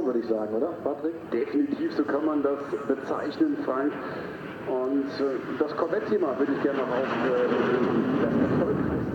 Saison, würde ich sagen, oder, Patrick? Definitiv, so kann man das bezeichnen, Frank. Und das Corvette-Thema würde ich gerne noch auf das Erfolg heißen.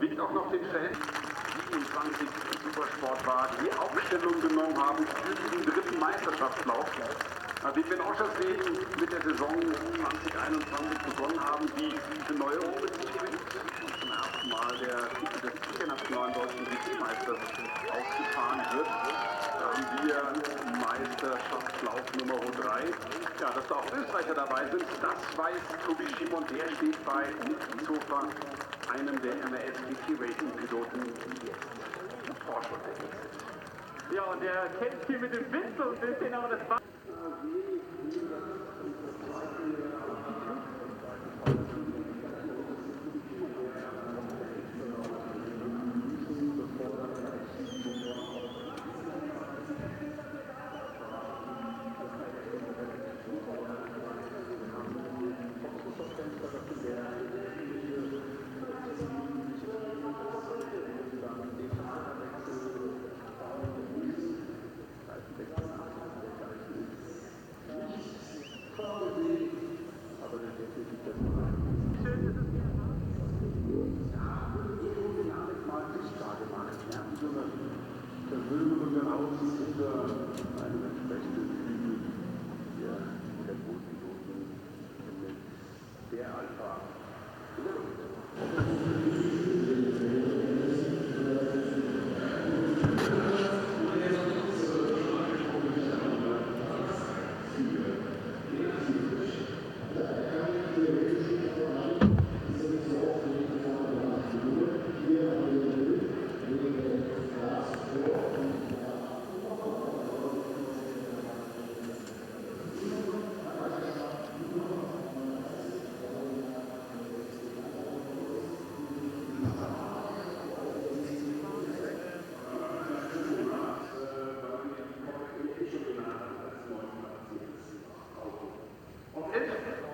Liegt auch noch den Fans, 27 Supersportwagen, die Aufstellung genommen haben für diesen dritten Meisterschaftslauf, den wir in Oschersleben mit der Saison 2021 begonnen haben, die eine Neuerung mit sich bringt und zum ersten Mal der Titel des internationalen deutschen GP-Meisters ausgefahren wird. Da haben wir Meisterschaftslauf Nummer 3. Ja, dass da auch Österreicher dabei sind, das weiß Tobi Schimon, der steht bei Nick Zofer, einem der MLS GT Racing Piloten, die jetzt im Porsche unterwegs sind. Ja, und der kämpft hier mit dem Wind so ein bisschen, aber das war...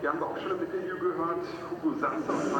Wir haben auch schon im Interview gehört, Hugo Sachse und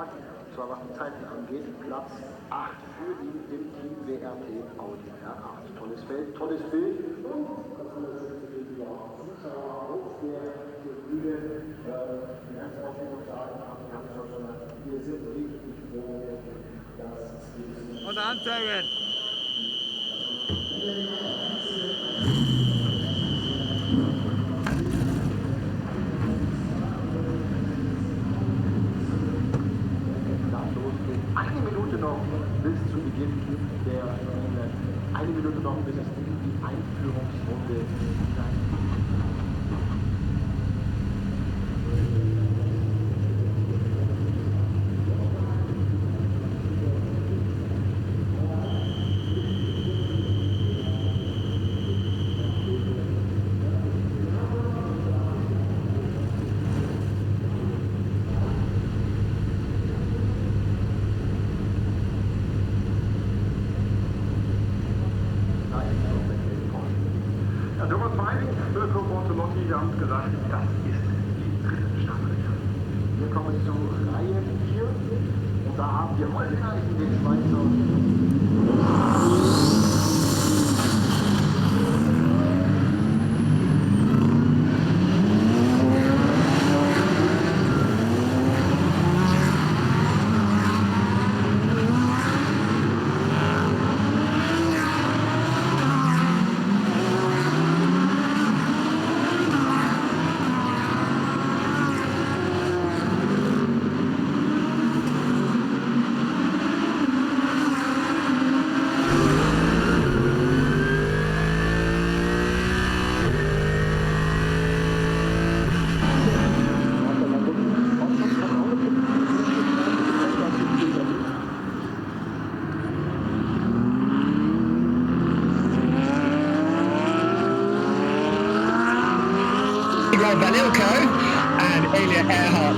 Tag, und zwar was die Zeiten angeht, Platz 8 für ihn im Team WRT Audi R8. Tolles Feld, tolles Bild. Und anzeigen! Eine Minute noch bis zu Beginn der Rennen. Eine Minute noch bis es in die Einführungsrunde hinein. Wir haben gesagt, das ist die dritte Staffel. Wir kommen zu Reihe 4 und da haben wir heute gleich den Schweizer.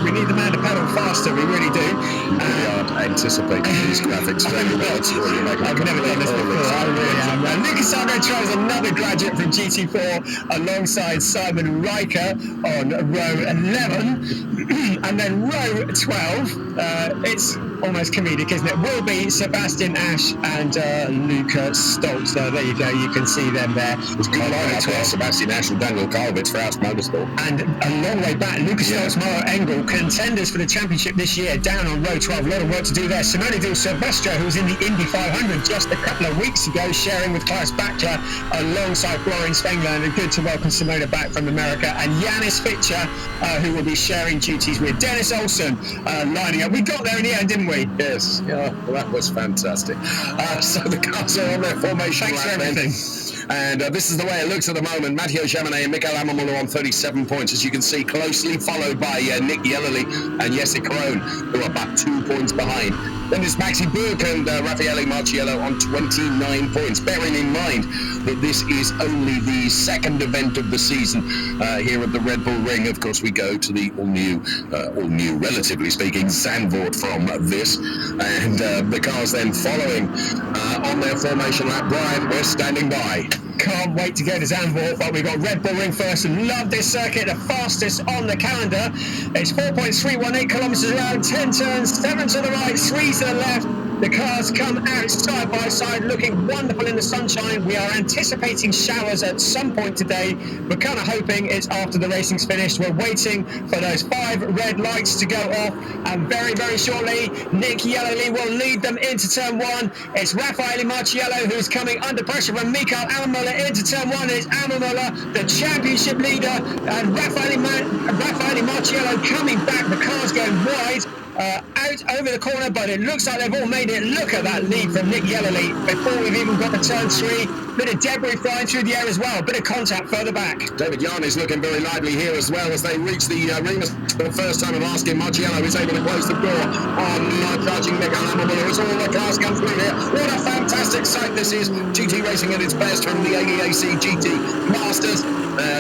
We need the man to pedal faster, we really do. We aren't anticipating these graphics very well. I've never done this before, I really am. Lucas Sandro is another graduate from GT4 alongside Simon Riker on row 11. And then row 12, it's almost comedic, isn't it? Will be Sebastian Ash and Luca Stoltz. There you go, you can see them there. It's collided to Sebastian Ash and Daniel Karlowitz for ADAC Motorsport. And a long way back, Luca Stoltz, Mauro Engel, contenders for the championship this year, down on row 12. A lot of work to do there. Simone Di Silvestro, who was in the Indy 500 just a couple of weeks ago, sharing with Klaus Bachler alongside Florian Spengler. And good to welcome Simona back from America. And Yanis Fitcher, who will be sharing duties with Dennis Olsen, lining up. We got there in the end, didn't we? Yes, yeah, well, that was fantastic. So the cars are on their formation. Thanks for everything. And this is the way it looks at the moment. Matteo Jaminet and Mikael Amamolo on 37 points, as you can see, closely followed by Nick Yellerly and Jesse Krohn, who are about 2 points behind. Then it's Maxi Burke and Raffaele Marciello on 29 points, bearing in mind that this is only the second event of the season here at the Red Bull Ring. Of course, we go to the all-new, relatively speaking, Zandvoort from this. And the cars then following on their formation lap. Brian, we're standing by. Can't wait to go to Zandvoort, but we've got Red Bull Ring first and love this circuit, the fastest on the calendar. It's 4.318 kilometres around, 10 turns, 7 to the right, 3 to the left. The cars come out side by side, looking wonderful in the sunshine. We are anticipating showers at some point today. We're kind of hoping it's after the racing's finished. We're waiting for those 5 red lights to go off, and very, very shortly, Nick Yellerly will lead them into turn 1. It's Raffaele Marciello who's coming under pressure from Mikael Ammermuller into turn 1. It's Ammermuller, the championship leader, and Raffaele Marciello coming back. The car's going wide. Out over the corner, but it looks like they've all made it. Look at that lead from Nick Yellerly before we've even got to turn 3. Bit of debris flying through the air as well. Bit of contact further back. David Yarn is looking very lively here as well as they reach the ring for the first time of asking. Marciello is able to close the door on charging Mikael Ammermuller as all the cars come through here. What a fantastic fantastic sight this is. GT racing at its best from the ADAC GT Masters.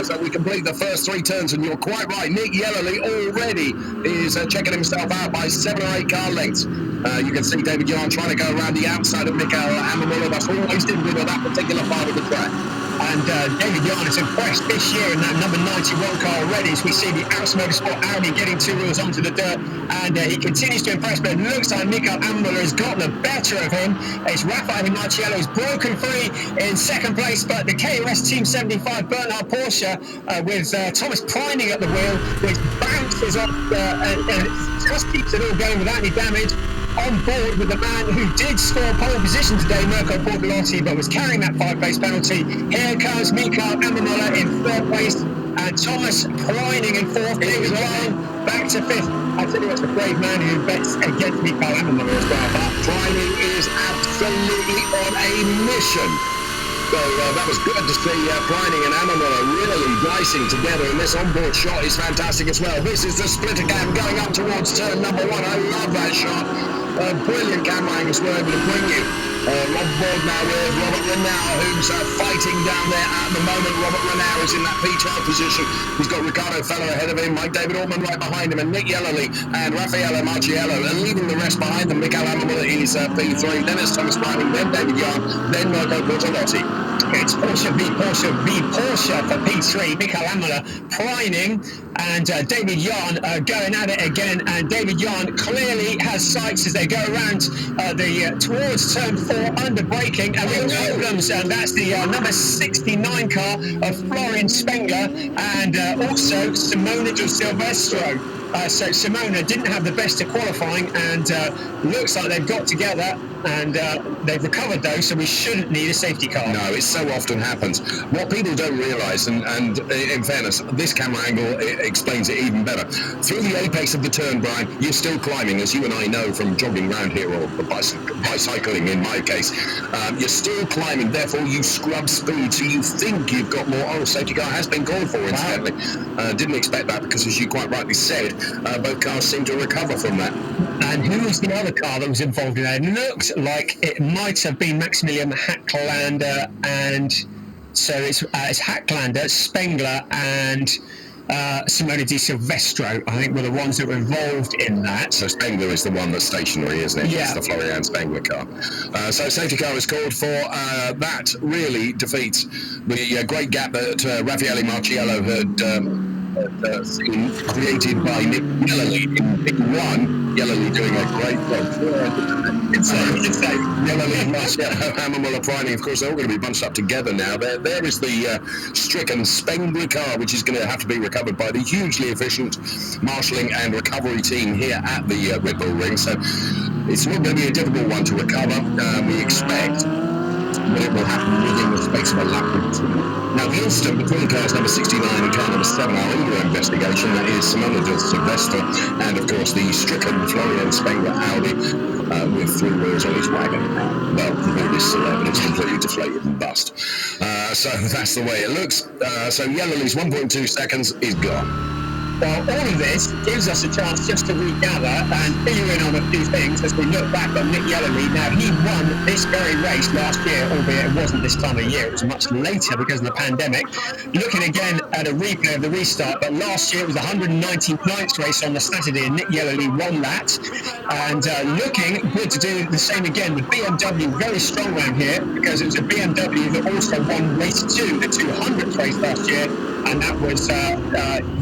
So we complete the first 3 turns, and you're quite right. Nick Yellerly already is checking himself out by 7 or 8 car lengths. You can see David Yarn trying to go around the outside of Mikael Ammermuller. That's always difficult at that particular part of the track. And David Yarn is impressed this year in that number 91 car already, as we see the ADAC Motorsport Audi getting 2 wheels onto the dirt, and he continues to impress, but it looks like Mikael Ammermuller has gotten the better of him. It's Raffaele Marciello who's broken free in second place, but the KOS Team 75 Bernhard Porsche with Thomas Preining at the wheel, which bounces off and just keeps it all going without any damage. On board with the man who did score pole position today, Mirko Bortolotti, but was carrying that 5-place penalty. Here comes Mikael Ammermuller in 3rd place, and Thomas Preining in 4th. David Yarn back to 5th. I tell you what's a brave man who bets against Mikael Ammermuller as well. But Preining is absolutely on a mission. So that was good to see Preining and Ammermuller really dicing together, and this onboard shot is fantastic as well. This is the splitter cam going up towards turn number 1. I love that shot. Brilliant camera angles were able to bring you. On board now with Robert Renau, who's fighting down there at the moment. Robert Renau is in that P12 position. He's got Ricardo Feller ahead of him, Mike David Altman right behind him, and Nick Yellerly and Raffaele Marciello, and leaving the rest behind them. Mikael Ammermuller is P3, then it's Thomas Preining, then David Yarn, then Mirko Bortolotti. It's Porsche v Porsche v Porsche for P3. Mikael Ammermuller, Preining, and David Yarn going at it again. And David Yarn clearly has sights as they go around towards turn 4 under braking, and real problems. And that's the number 69 car of Florian Spengler, and also Simona Di Silvestro. So Simona didn't have the best of qualifying, and looks like they've got together, and they've recovered though, so we shouldn't need a safety car. No, it so often happens. What people don't realise, and in fairness, this camera angle explains it even better. Through the apex of the turn, Brian, you're still climbing, as you and I know from jogging around here, or bicycling in my case. You're still climbing, therefore you scrub speed, so you think you've got more. Oh, safety car has been called for, incidentally. Didn't expect that, because as you quite rightly said, both cars seem to recover from that. And who was the other car that was involved in that? It looked like it might have been Maximilian Hacklander, and so it's Hacklander, Spengler, and Simona Di Silvestro, I think, were the ones that were involved in that. So Spengler is the one that's stationary, isn't it? Yeah. It's the Florian Spengler car. So safety car is called for. That really defeats the great gap that Raffaele Marciello had seen created by Nick Yellerly in pick 1. Yellerly doing a great job. Insane. Yellerly and Marciello, Ammermuller, Preining, of course, they're all going to be bunched up together now. There is the stricken Spengler car, which is going to have to be recovered by the hugely efficient marshalling and recovery team here at the Red Bull Ring. So it's not going to be a difficult one to recover. We expect that it will happen within the space of a lap or 2. Now, the incident between cars number 69 and car number 7 are under investigation. That is Simona Di Silvestro and, of course, the stricken Florian Spengler Audi with 3 wheels on his wagon. Well, the wheel is still there, but it's completely deflated and bust. So that's the way it looks. So Yellerly's 1.2 seconds is gone. Well, all of this gives us a chance just to regather and fill you in on a few things as we look back on Nick Yellerly. Now, he won this very race last year, albeit it wasn't this time of year. It was much later because of the pandemic. Looking again at a replay of the restart, but last year it was the 199th race on the Saturday, and Nick Yellerly won that. And looking good to do the same again. The BMW very strong round here, because it was a BMW that also won race 2, the 200th race last year, and that was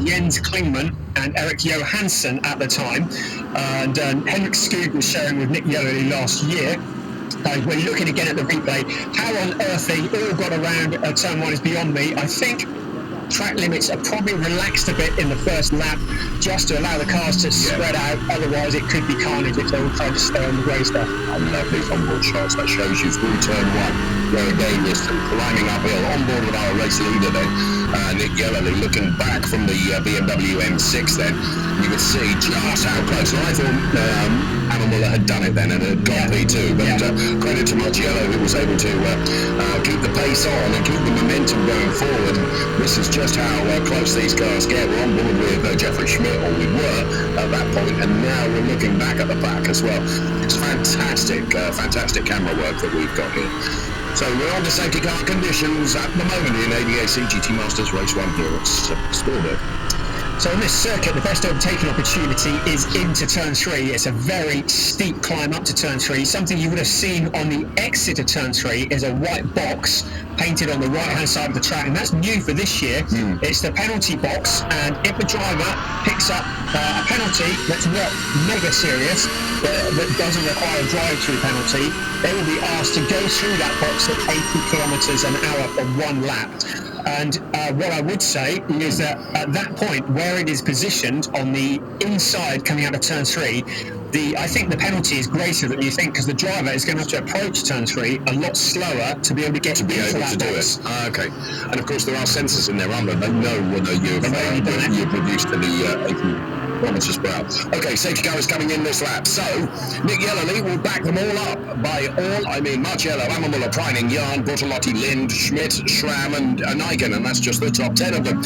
Jens Klingman and Eric Johansson at the time. And Henrik Skog was sharing with Nick Yellerly last year. We're looking again at the replay. How on earth they all got around turn 1 is beyond me. I think track limits are probably relaxed a bit in the first lap just to allow the cars to spread out, otherwise it could be carnage if they all try to stay on the grey stuff. I love these onboard shots. That shows you through turn 1 where again you're still climbing uphill on board with our race leader then, Nick Yellerly, looking back from the BMW M6 then. You could see just how close, and I thought Ammermuller had done it then and had got P2, but credit to Marciello, who was able to keep the pace on and keep the momentum going forward. This is just just how close these cars get. We're on board with Jeffrey Schmidt, or we were at that point, and now we're looking back at the back as well. It's fantastic, fantastic camera work that we've got here. So we're on the safety car conditions at the moment in ADAC GT Masters Race 1 here at Spielberg. So on this circuit, the best overtaking opportunity is into turn 3. It's a very steep climb up to turn 3. Something you would have seen on the exit of turn 3 is a white box painted on the right-hand side of the track, and that's new for this year. It's the penalty box, and if the driver picks up a penalty that's not mega serious, that doesn't require a drive-through penalty, they will be asked to go through that box at 80 kilometres an hour for one lap. And what I would say is that at that point, where it is positioned on the inside coming out of turn 3, I think the penalty is greater than you think, because the driver is going to have to approach turn 3 a lot slower to be able to get into that box. Okay. And of course there are sensors in there, aren't there? They know whether you've reduced to the 80 kilometers per hour. Okay, safety car is coming in this lap. So Nick Yellerly will back them all up. By all, I mean Marcello, Ammermuller, Preining, Jahn, Bortolotti, Lind, Schmidt, Schramm and Neigen, and that's just the top 10 of them.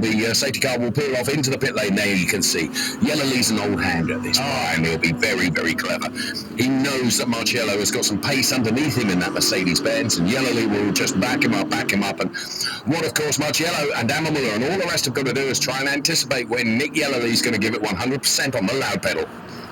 The safety car will pull off into the pit lane. There you can see Yellerly's an old hand at this and he'll be very, very clever. He knows that Marcello has got some pace underneath him in that Mercedes-Benz, and Yellerly will just back him up. And what, of course, Marcello and Ammermuller and all the rest have got to do is try and anticipate when Nick Yellerly's going to give it 100% on the loud pedal.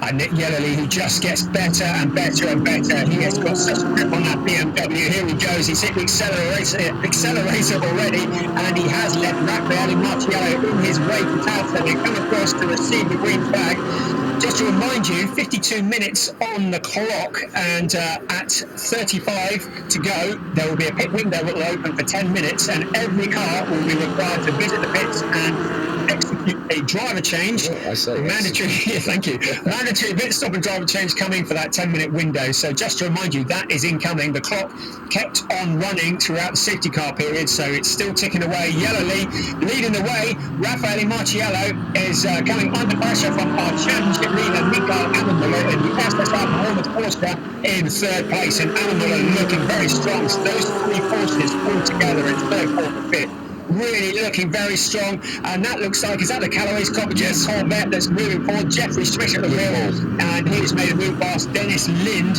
And Nick Yellerly, who just gets better and better and better. He has got such a grip on that BMW. Here he goes. He's hit the accelerator already, and he has let Raffaele Marciello in his way to Tauta. They come across to receive the green flag. Just to remind you, 52 minutes on the clock, and at 35 to go, there will be a pit window that will open for 10 minutes, and every car will be required to visit the pits and execute a driver change. Mandatory, yeah, thank you. Mandatory pit stop and driver change coming for that 10-minute window. So just to remind you, that is incoming. The clock kept on running throughout the safety car period, so it's still ticking away. Yellerly leading the way. Raffaele Marciello is coming under pressure from our championship leader, Mikael Ammermuller, in the SSR Performance Porsche in third place, and Ammermuller looking very strong. So those three forces all together in third, fourth and fifth. Really looking very strong, and that looks like, is that the Callaway's Corvette that's moving forward? Jeffrey Schmidt at the wheel, and he's made a move past Dennis Lind,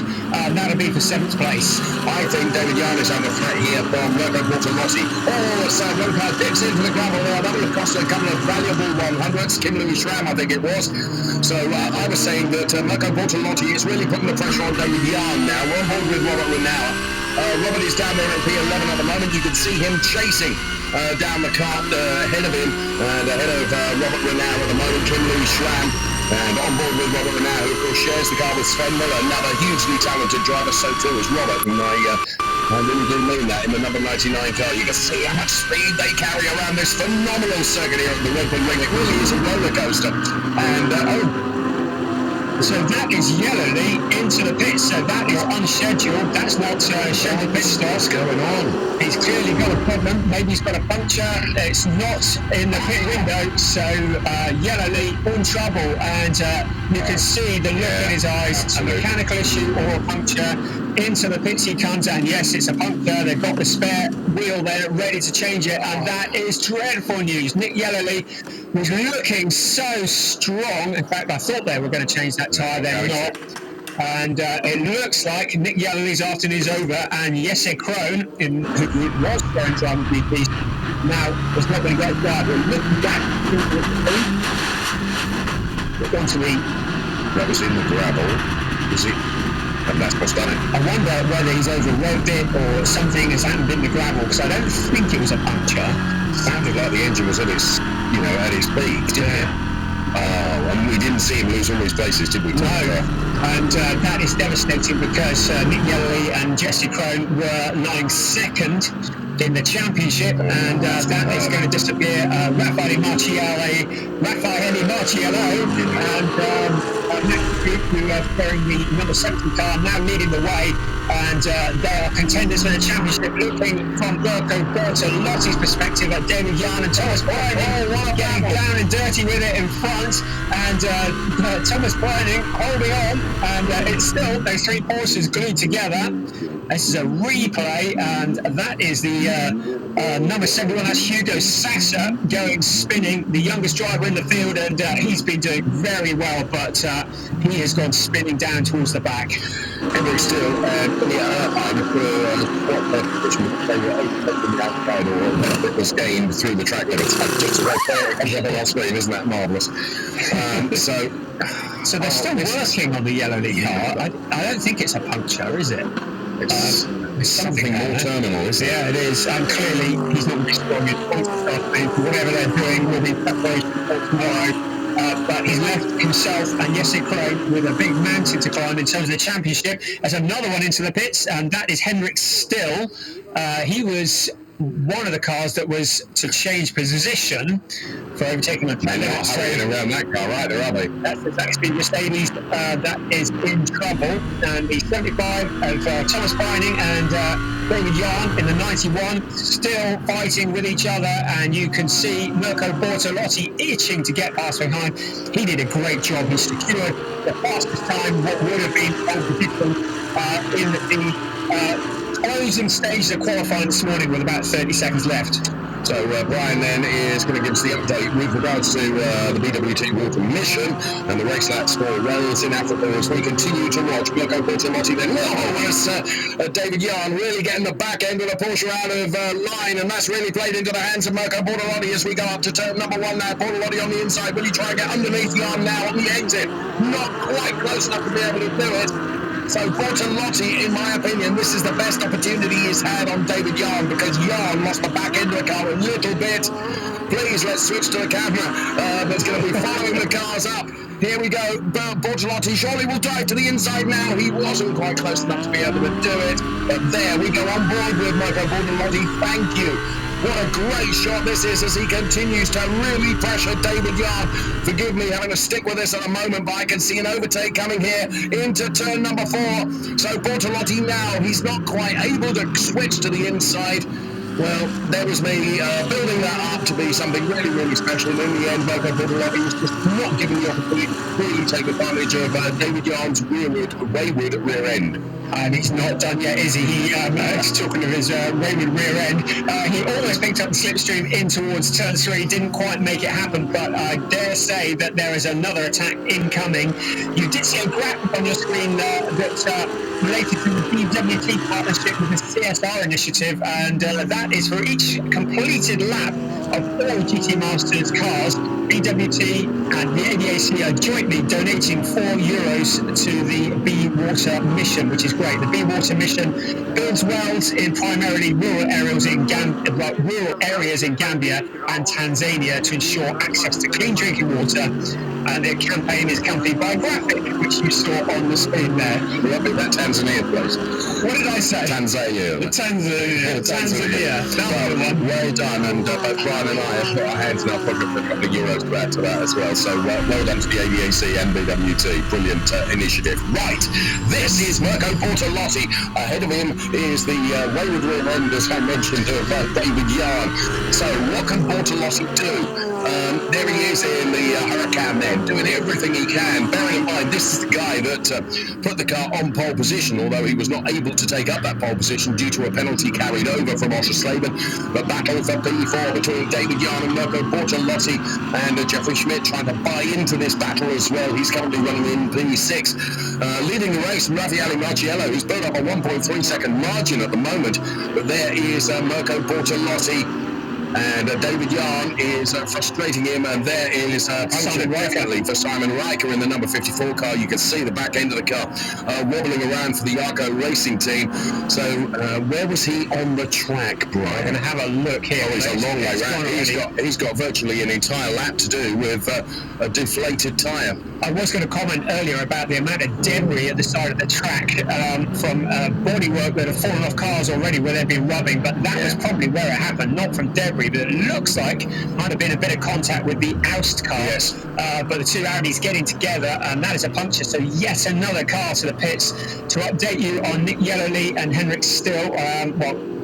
that'll be for 7th place. I think David Jahn is under threat here from Mirko Bortolotti. Oh, so one car dips into the gravel there. That will have cost a couple of valuable 100s. Kim Louis Schramm, I think it was. So I was saying that Mirko Bortolotti is really putting the pressure on David Jahn now. We're on board with Robert Renauer. Robert is down there at P11 at the moment. You can see him chasing down the cart ahead of him, and ahead of Robert Renauer at the moment, Kim Louis Schramm, and on board with Robert Renauer, who of course shares the car with Sven Miller, another hugely talented driver, so too is Robert, and I really do mean that in the number 99 car. You can see how much speed they carry around this phenomenal circuit here at the Red Bull Ring. It really is a roller coaster, and so that is Yellerly into the pit, so that is unscheduled. That's not scheduled pit stop. What's going on? He's clearly got a problem. Maybe he's got a puncture. It's not in the pit window, so Yellerly in trouble, and you can see the look in his eyes. Absolutely. A mechanical issue or a puncture. Into the pits he comes, and yes, it's a puncture. They've got the spare wheel there ready to change it, and that is dreadful news. Nick Yellerly was looking so strong. In fact, I thought they were going to change that tyre, they're not. And it looks like Nick Yellerly's afternoon is over, and Jesse Krohn, who was going to drive the BP, now is not going to get a drive. We're looking back onto the... That was in the gravel, is it? And that's what's done it. I wonder whether he's overrode it or something has happened in the gravel, because I don't think it was a puncture. Sounded like the engine was at its peak, didn't it? Oh, and we didn't see him lose all his places, did we? No, and that is devastating, because Nick Yellerly and Jesse Krohn were lying second in the championship, and that is going to disappear. Raffaele Marciello, and who are carrying the number 70 car, now leading the way, and they are contenders for the championship. Looking from Mirko Bortolotti's perspective at David Yarn and Thomas Bryning getting down and dirty with it in front, and Thomas Bryning holding on, and it's still those three Porsches glued together. This is a replay, and that is the number 71. That's Hugo Sasser going spinning, the youngest driver in the field, and he's been doing very well, but he has gone spinning down towards the back. Henrik still in the Irvine for what their position they were open the outside, or it was gained through the track limits. Just right there on screen, isn't that marvellous? So they're still working on the yellow league car. I don't think it's a puncture, is it? It's something more terminal, isn't it? Yeah, it is. And clearly, he's not responding to whatever they're doing will be preparation for tomorrow. But he's left himself and Jesse Krohn with a big mountain to climb in terms of the championship. There's another one into the pits, and that is Henrik Still. He was one of the cars that was to change position for overtaking the they're not hurrying around that car either, are they? That's exactly Mercedes that is in trouble, and the 75 of Thomas Bryning and David Yarn in the 91 still fighting with each other, and you can see Mirko Bortolotti itching to get past behind. He did a great job. He secured the fastest time, what would have been pole position in the closing stage of qualifying this morning with about 30 seconds left. So Brian then is going to give us the update with regards to the BWT Water Mission and the race laps for Wales in Africa as we continue to watch Mirko Bortolotti then. As David Yarn really getting the back end of the Porsche out of line, and that's really played into the hands of Mirko Bortolotti as we go up to turn number 1 now. Bortolotti on the inside. Will he try and get underneath Yarn now on the exit? Not quite close enough to be able to do it. So Bortolotti, in my opinion, this is the best opportunity he's had on David Yarn, because Yarn lost the back end of the car a little bit. Please, let's switch to the camera that's going to be following the cars up. Here we go. Bortolotti surely will drive to the inside now. He wasn't quite close enough to be able to do it. But there we go, on board with Mirko Bortolotti. Thank you. What a great shot this is as he continues to really pressure David Yarn. Forgive me having to stick with this at the moment, but I can see an overtake coming here into turn number 4. So Bortolotti now, he's not quite able to switch to the inside. Well, there was me building that up to be something really, really special, and in the end, Mirko Bortolotti was just not given the opportunity to really take advantage of David Yarn's wayward rear end. And he's not done yet, is he? Talking of his wayward rear end, he almost picked up the slipstream in towards turn 3, didn't quite make it happen, but I dare say that there is another attack incoming. You did see a graphic on your screen that related to the BWT partnership with the CSR initiative, and that is for each completed lap of all GT Masters cars. BWT and the ADAC are jointly donating €4 to the Be Water mission, which is great. The Be Water mission builds wells in primarily rural areas in Gambia and Tanzania to ensure access to clean drinking water. And the campaign is accompanied by a graphic, which you saw on the screen there. Lovely, that Tanzania place. What did I say? Tanzania. Tanzania. Well done, and both Brian and I have put our hands in our pocket for a couple of euros to add to that as well. So well done to the ADAC and BWT. Brilliant initiative. Right, this is Mirko Bortolotti. Ahead of him is the wayward rear end, as I mentioned, of David Yarn. So what can Bortolotti do? There he is in the Huracan then, doing everything he can. Bearing in mind, this is the guy that put the car on pole position, although he was not able to take up that pole position due to a penalty carried over from Oscar Slaven. The battle for P4 between David Yarn and Mirko Bortolotti, and Jeffrey Schmidt trying to buy into this battle as well. He's currently running in P6. Leading the race, Raffaele Marciello, who's built up a 1.3 second margin at the moment. But there is Mirko Bortolotti. And David Yarn is frustrating him, and there is puncture definitely for Simon Riker in the number 54 car. You can see the back end of the car wobbling around for the Yarko Racing team. So where was he on the track, Brian? I'm going to have a look here. Oh, he's a long way round. He's got virtually an entire lap to do with a deflated tyre. I was going to comment earlier about the amount of debris at the side of the track from bodywork that have fallen off cars already where they've been rubbing, but that was probably where it happened, not from debris, but it looks like might have been a bit of contact with the oust car. Yes. But the two Audis getting together, and that is a puncture. So yet another car to the pits. To update you on Nick Yellowly and Henrik Still,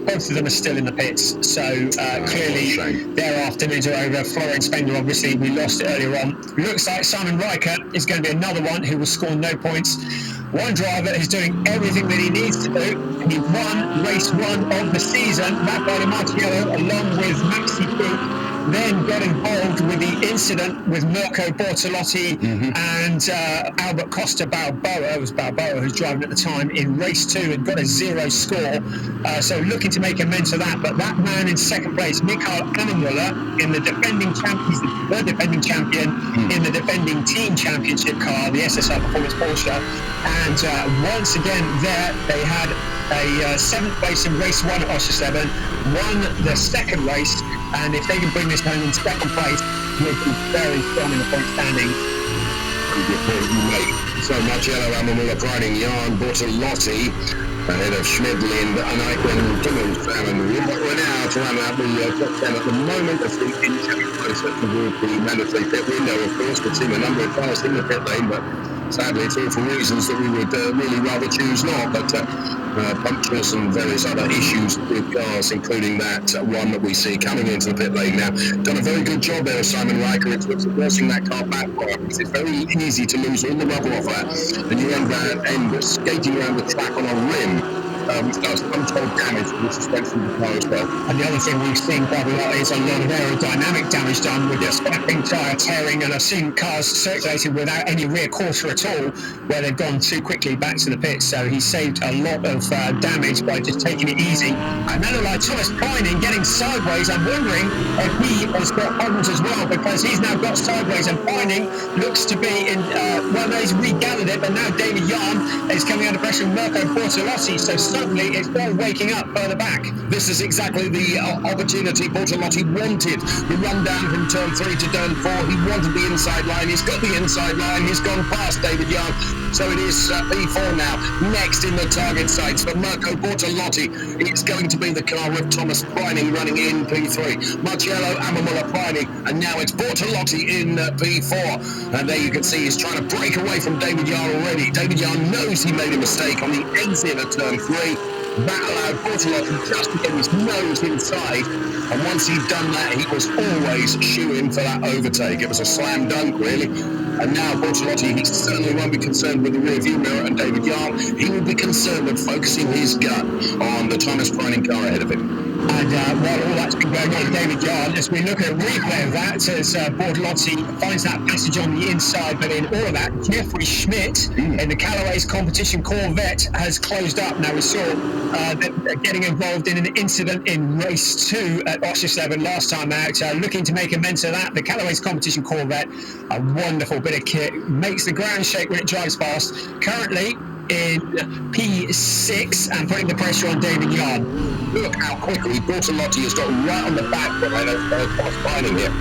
both of them are still in the pits, so clearly their afternoons are over. Florian Spender, obviously, we lost it earlier on. Looks like Simon Riker is going to be another one who will score no points. One driver who's doing everything that he needs to do. He won race 1 of the season, Raffaele Martiello, along with Maxi Poop. Then got involved with the incident with Mirko Bortolotti and Albert Costa Balboa. It was Balboa who was driving at the time in race 2 and got a 0 score. So looking to make amends for that. But that man in second place, Mikael Ammermuller, in the defending champion, he's the defending champion in the defending team championship car, the SSR Performance Porsche. And once again there, they had a 7th place in race 1 at Oschersleben, won the second race, and if they can bring this home in second place, they'll be very strong in the point standings. So Marcello Ammermuller riding Jan Bortolotti ahead of Schmidt, Lind and Eichen Kimmelsam, and we're now to run out the top 10 at the moment. I think inching closer towards the mandatory pit window, of course. We've seen a number of cars in the pit lane, but sadly it's all for reasons that we would really rather choose not. But punctures and various other issues with cars, including that one that we see coming into the pit lane now. Done a very good job there, Simon Riker. It's forcing that car back for him, because it's very easy to lose all the rubber off that, and you end up skating around the track on a rim. Which does untold damage to the suspension of the car as well. And the other thing we've seen quite a lot is a lot of aerodynamic damage done with the stepping tyre tearing, and I've seen cars circulating without any rear quarter at all, where they've gone too quickly back to the pits. So he saved a lot of damage by just taking it easy. And that looked like Thomas Pining getting sideways. I'm wondering if he has got problems as well, because he's now got sideways, and Pining looks to be in, he's regathered it, but now David Yarn is coming under pressure with Mirko Bortolotti. So suddenly it's all waking up further back. This is exactly the opportunity Bortolotti wanted. The run down from turn 3 to turn 4. He wanted the inside line. He's got the inside line. He's gone past David Yarn. So it is P4 now. Next in the target sights for Mirko Bortolotti, it's going to be the car with Thomas Pining running in P3. Marcello Ammermuller Pining, and now it's Bortolotti in P4. And there you can see he's trying to break away from David Yarn already. David Yarn knows he made a mistake on the exit of turn 3. That allowed Bortolotti just to get his nose inside, and once he'd done that, he was always shoo-in for that overtake. It was a slam dunk, really. And now Bortolotti, he certainly won't be concerned with the rear view mirror and David Yarn. He will be concerned with focusing his gun on the Thomas Pining car ahead of him. And while all that's been going on, David Yarn, as we look at a replay of that, as Bortolotti finds that passage on the inside, but in all of that, Jeffrey Schmidt in the Callaway's competition Corvette has closed up. Now we saw them getting involved in an incident in race 2 at Oschersleben last time out, looking to make amends for that. The Callaway's competition Corvette, a wonderful bit of kit, makes the ground shake when it drives past. Currently in P6 and putting the pressure on David Yarn. Look how quickly Bortolotti has got right on the back line of Thomas Pining here.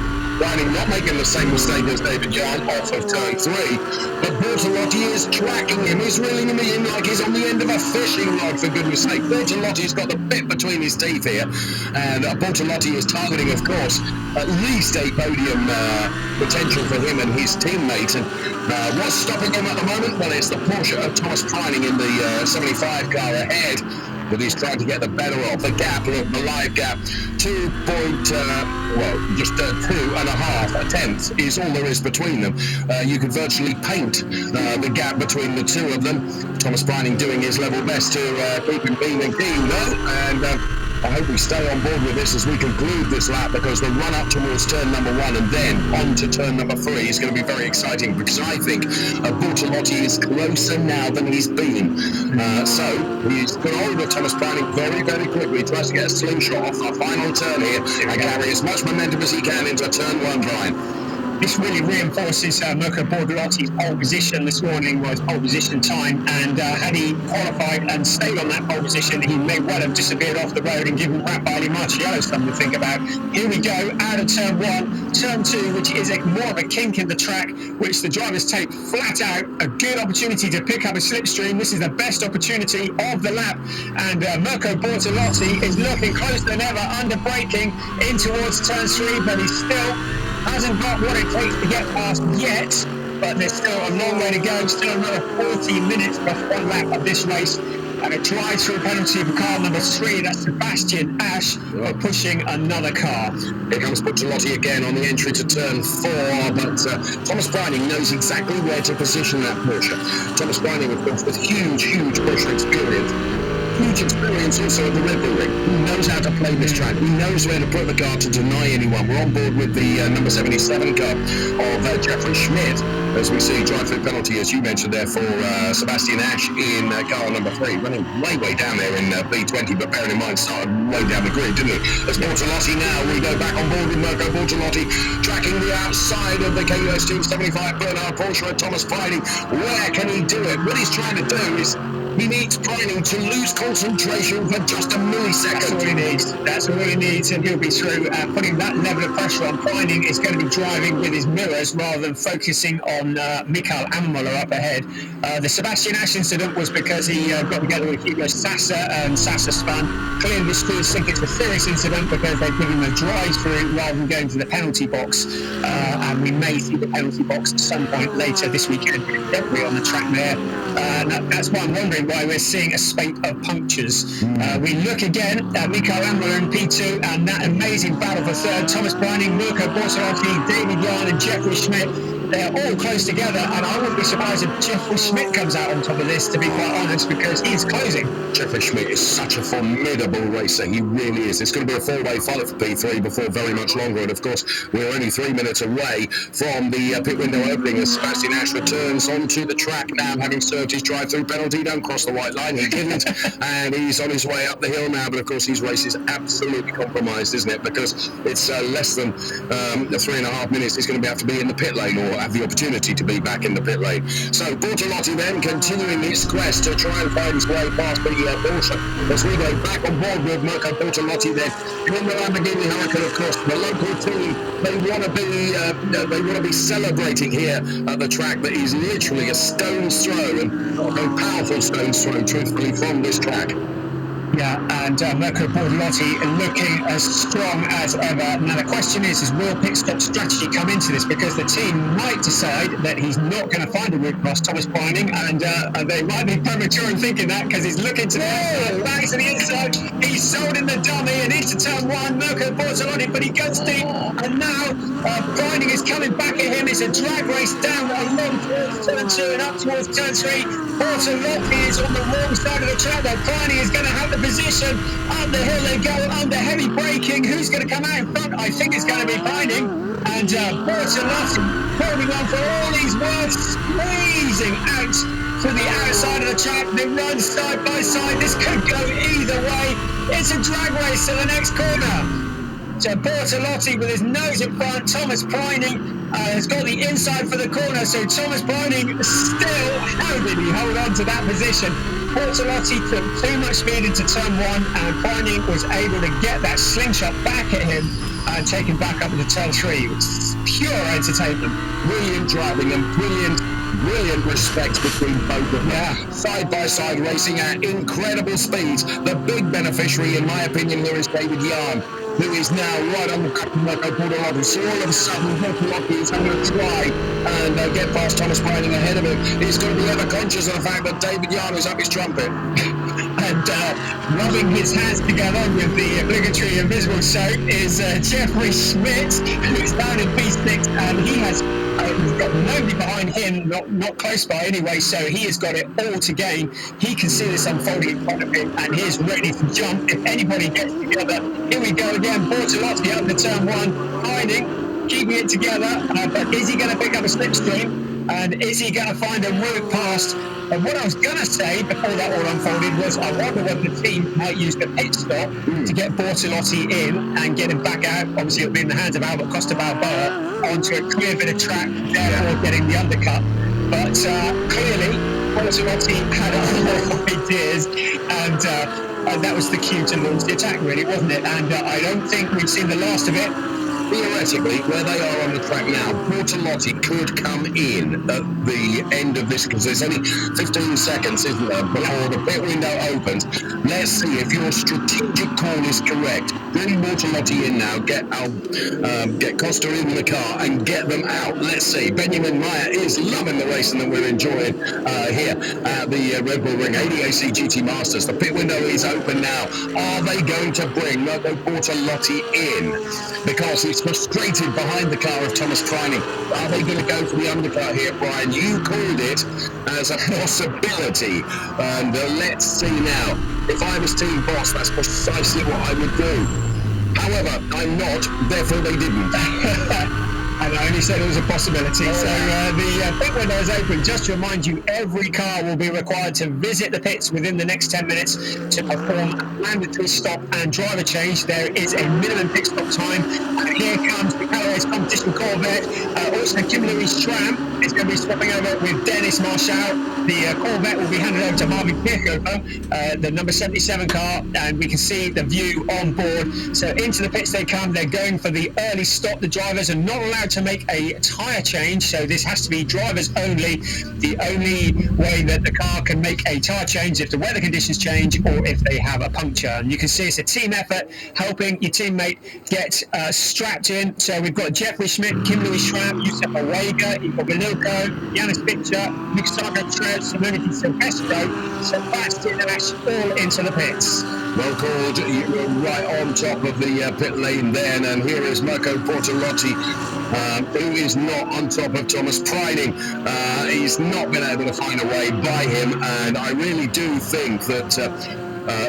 Pining not making the same mistake as David Yarn off of turn 3, but Bortolotti is tracking him. He's reeling him in like he's on the end of a fishing rod, for goodness sake. Bortolotti's got the bit between his teeth here, and Bortolotti is targeting, of course, at least a podium potential for him and his teammate. And what's stopping him at the moment? Well, it's the Porsche of Thomas Pining in the 75 car ahead, but he's trying to get the better of. The gap, look, the live gap, 2.5 tenths is all there is between them. You could virtually paint the gap between the two of them. Thomas Pining doing his level best to keep him being and keen, though, and I hope we stay on board with this as we conclude this lap, because the run up towards turn number 1 and then on to turn number 3 is going to be very exciting, because I think Bortolotti is closer now than he's been. So he's got hold of Thomas Pining very, very quickly. He tries to get a slingshot off our final turn here and carry as much momentum as he can into turn 1, Brian. this really reinforces Mirko Bortolotti's pole position this morning, was pole position time, and had he qualified and stayed on that pole position, he may well have disappeared off the road and given Raffaele Marciello something to think about. Here we go, out of turn 1, turn 2, which is more of a kink in the track, which the drivers take flat out. A good opportunity to pick up a slipstream. This is the best opportunity of the lap, and Mirko Bortolotti is looking closer than ever, under braking in towards turn 3, but he still hasn't got what it takes to get past yet. But there's still a long way to go, still another 40 minutes plus one lap of this race. And a drive-through penalty for car number 3, that's Sebastian Ash, for pushing another car. Here comes Bortolotti again on the entry to turn 4, but Thomas Breining knows exactly where to position that Porsche. Thomas Breining, of course, with huge Porsche experience. Huge experience also at the Red Bull Ring. He knows how to play this track. He knows where to put the car to deny anyone. We're on board with the number 77 car of Jeffrey Schmidt, as we see drive-through penalty, as you mentioned there, for Sebastian Ash in car number 3, running way down there in B20, but bearing in mind started way down the grid, didn't he? As Bortolotti now, we go back on board with Mirko Bortolotti, tracking the outside of the KUS Team 75 Bernard Porsche and Thomas Breining. Where can he do it? What he's trying to do is he needs Breining to lose concentration for just a millisecond. That's all he needs. That's all he needs, and he'll be through. Putting that level of pressure on Breining is going to be driving with his mirrors rather than focusing on Mikael Ammermuller up ahead. The Sebastian Ash incident was because he got together with Hugo Sassa, and Sassa spun. Clearly, the stewards think it's a serious incident because they've given him a drive-through rather than going to the penalty box. And we may see the penalty box at some point later this weekend. Definitely on the track there. That's why I'm wondering why we're seeing a spate of punctures. We look again at Mikael Ammermuller in P2, and that amazing battle for third. Thomas Breining, Mirko Bortolotti, David Yarn and Jeffrey Schmidt. They're all close together, and I wouldn't be surprised if Jeffrey Schmidt comes out on top of this, to be quite honest, because he's closing. Jeffrey Schmidt is such a formidable racer. He really is. It's going to be a 4-way fight for P3 before very much longer, and of course we're only 3 minutes away from the pit window opening as Sebastian Ash returns onto the track now, having served his drive-through penalty. Don't cross the white line, he didn't, and he's on his way up the hill now, but of course his race is absolutely compromised, isn't it, because it's less than 3.5 minutes he's going to have to be in the pit lane, or have the opportunity to be back in the pit lane. So Bortolotti then continuing his quest to try and find his way past the Porsche, as we go back on board with Mirko Bortolotti then in the Lamborghini Huracan. Of course, the local team, they want to be celebrating here at the track that is literally a stone's throw, and a very powerful stone's throw, truthfully, from this track. Yeah, and Mirko Bortolotti looking as strong as ever. Now the question is will pit stop strategy come into this? Because the team might decide that he's not going to find a route past Thomas Breining, and they might be premature in thinking that, because he's looking to the outside, back to the inside. He's sold in the dummy and into turn 1, Mirko Bortolotti, but he goes deep, and now Breining is coming back at him. It's a drag race down along towards turn 2 and up towards turn 3. Bortolotti is on the wrong side of the track, though. Breining is going to have the position. Up the hill they go under heavy braking. Who's going to come out in front? I think it's going to be Breining. And Bortolotti holding on for all he's worth, squeezing out to the outside of the track. They run side by side. This could go either way. It's a drag race to the next corner. So Bortolotti with his nose in front. Thomas Breining has got the inside for the corner. So Thomas Breining still, how did he hold on to that position? Bortolotti took too much speed into turn 1, and Breining was able to get that slingshot back at him and take him back up into turn 3. It was pure entertainment. Brilliant driving and brilliant respect between both of them. Yeah, side by side racing at incredible speeds. The big beneficiary, in my opinion, here is David Yarn, who is now right on the back of Mirko Bortolotti. So all of a sudden, Bortolotti is going to try and get past Thomas Breining ahead of him. He's going to be ever conscious of the fact that David Yarn is up his trumpet. And rubbing his hands together with the obligatory invisible soap is Jeffrey Schmidt, who's down in P6, and he has got nobody behind him, not close by anyway, so he has got it all to gain. He can see this unfolding in front of him, and he's ready to jump if anybody gets together. Here we go again, Bortolotti up to turn 1, Breining, keeping it together, but is he going to pick up a slipstream? And is he going to find a route past? And what I was going to say before that all unfolded was I wonder whether the team might use the pit stop to get Bortolotti in and get him back out. Obviously, it'll be in the hands of Albert Costa Balboa. onto a clear bit of track, therefore getting the undercut. But clearly, Bortolotti had other ideas, and that was the cue to launch the attack, really, wasn't it? And I don't think we've seen the last of it. Theoretically, where they are on the track now, Bortolotti could come in at the end of this, because there's only 15 seconds, isn't there, before the pit window opens. Let's see if your strategic call is correct. Bring Bortolotti in now, get Costa in the car and get them out. Let's see. Benjamin Meyer is loving the racing that we're enjoying here at the Red Bull Ring ADAC GT Masters. The pit window is open now. Are they going to bring Marco Bortolotti in? Because he's frustrated behind the car of Thomas Preining. Are they going to go for the undercut here, Brian? You called it as a possibility. And let's see now. If I was team boss, that's precisely what I would do. However, I'm not, therefore they didn't. And I only said it was a possibility. So the pit window is open. Just to remind you, every car will be required to visit the pits within the next 10 minutes to perform a mandatory stop and driver change. There is a minimum pit stop time. And here comes the Callaway's competition Corvette. Also, Kim Louis-Schramm is going to be swapping over with Dennis Marshall. The Corvette will be handed over to Marvin Kirchhofer, the number 77 car, and we can see the view on board. So into the pits they come. They're going for the early stop. The drivers are not allowed to make a tyre change, so this has to be drivers only. The only way that the car can make a tyre change if the weather conditions change or if they have a puncture. And you can see it's a team effort, helping your teammate get strapped in. So we've got Jeffrey Schmidt, Kim Louis-Schramm, Yusuf Awega, you've got Manilko, Yanis Victor, Mixago Trev, Serenity Silvestro, Sebastian Ash, all into the pits. Well called. You were right on top of the pit lane then, and here is Marco Bortolotti, who is not on top of Thomas Preining. He's not been able to find a way by him, and I really do think that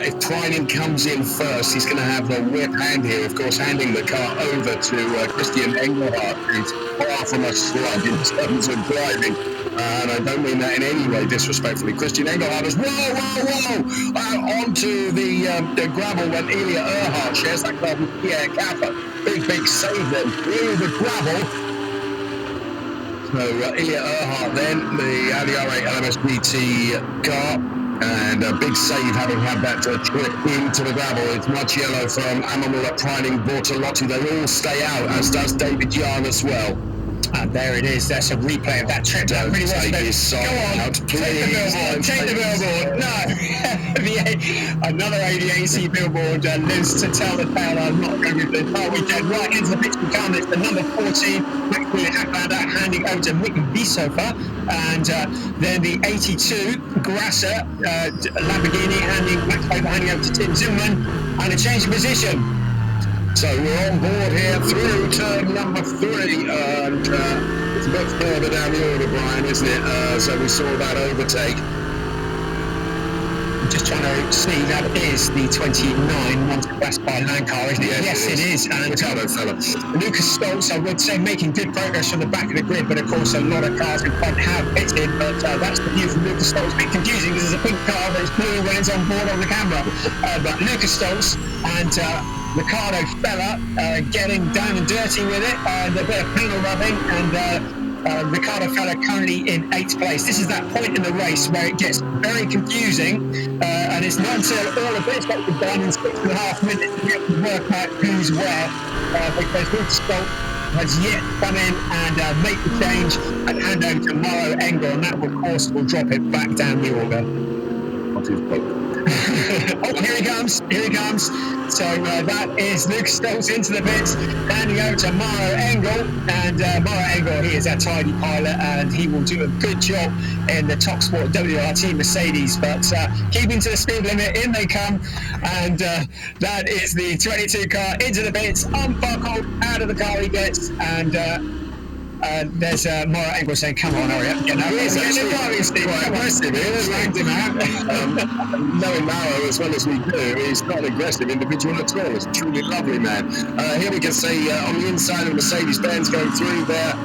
if Preining comes in first, he's going to have the whip hand here, of course, handing the car over to Christian Engelhardt, who's far from a slug in terms of driving. And I don't mean that in any way disrespectfully. Christian Engelhardt is onto the gravel when Ilya Earhart shares that car with Pierre Kappa. Big save then through the gravel. So Ilya Earhart then, the Audi R8 LMS GT car. And a big save having had that trip into the gravel. It's much yellow from Amamula, Preining, Bortolotti. They all stay out, as does David Yarn as well. And there it is. That's a replay of that trip. That pretty take his song out, please. Take the billboard. No. Another ADAC billboard lives to tell the tale. I'm not going to do the car weekend. Right into the pits we come. It's the number 14, Maximilian Hacklander, handing over to Mick Bisofa. And then the 82, Grasser, Lamborghini, handing over to Tim Zimmerman. And a change of position. So we're on board here through turn number 3, and it's a bit further down the order, Brian, isn't it? So we saw that overtake. I'm just trying to see, that is the 29 Monte by Land car, isn't it? Yes, it is. And Ricardo fella. Lucas Stoltz, I would say, making good progress from the back of the grid, but of course a lot of cars in front have pitted, but that's the view from Lucas Stoltz. A bit confusing because there's a pink car that's blue when it's on board on the camera. But Lucas Stoltz and Ricardo Fella getting down and dirty with it, and a bit of panel rubbing, and Ricardo Fella currently in 8th place. This is that point in the race where it gets very confusing, and it's not until all of this has been done in 6.5 minutes to be able to work out who's where, because Lucas Stoltz has yet to come in and make the change and hand over to Mauro Engel, and that, of course, will drop it back down the order. What is both? Oh, here he comes. So that is Luke Stoltz into the pits, handing over to Mauro Engel. And Mauro Engel, he is our tidy pilot, and he will do a good job in the Top Sport WRT Mercedes. But keeping to the speed limit, in they come. And that is the 22 car into the pits, unbuckled, out of the car he gets. And there's Mauro Engel saying, come on, hurry up, get out. He's actually quite aggressive here. Knowing Mauro as well as we do, he's not an aggressive individual at all. He's a truly lovely man. Here we can see on the inside of Mercedes-Benz going through there,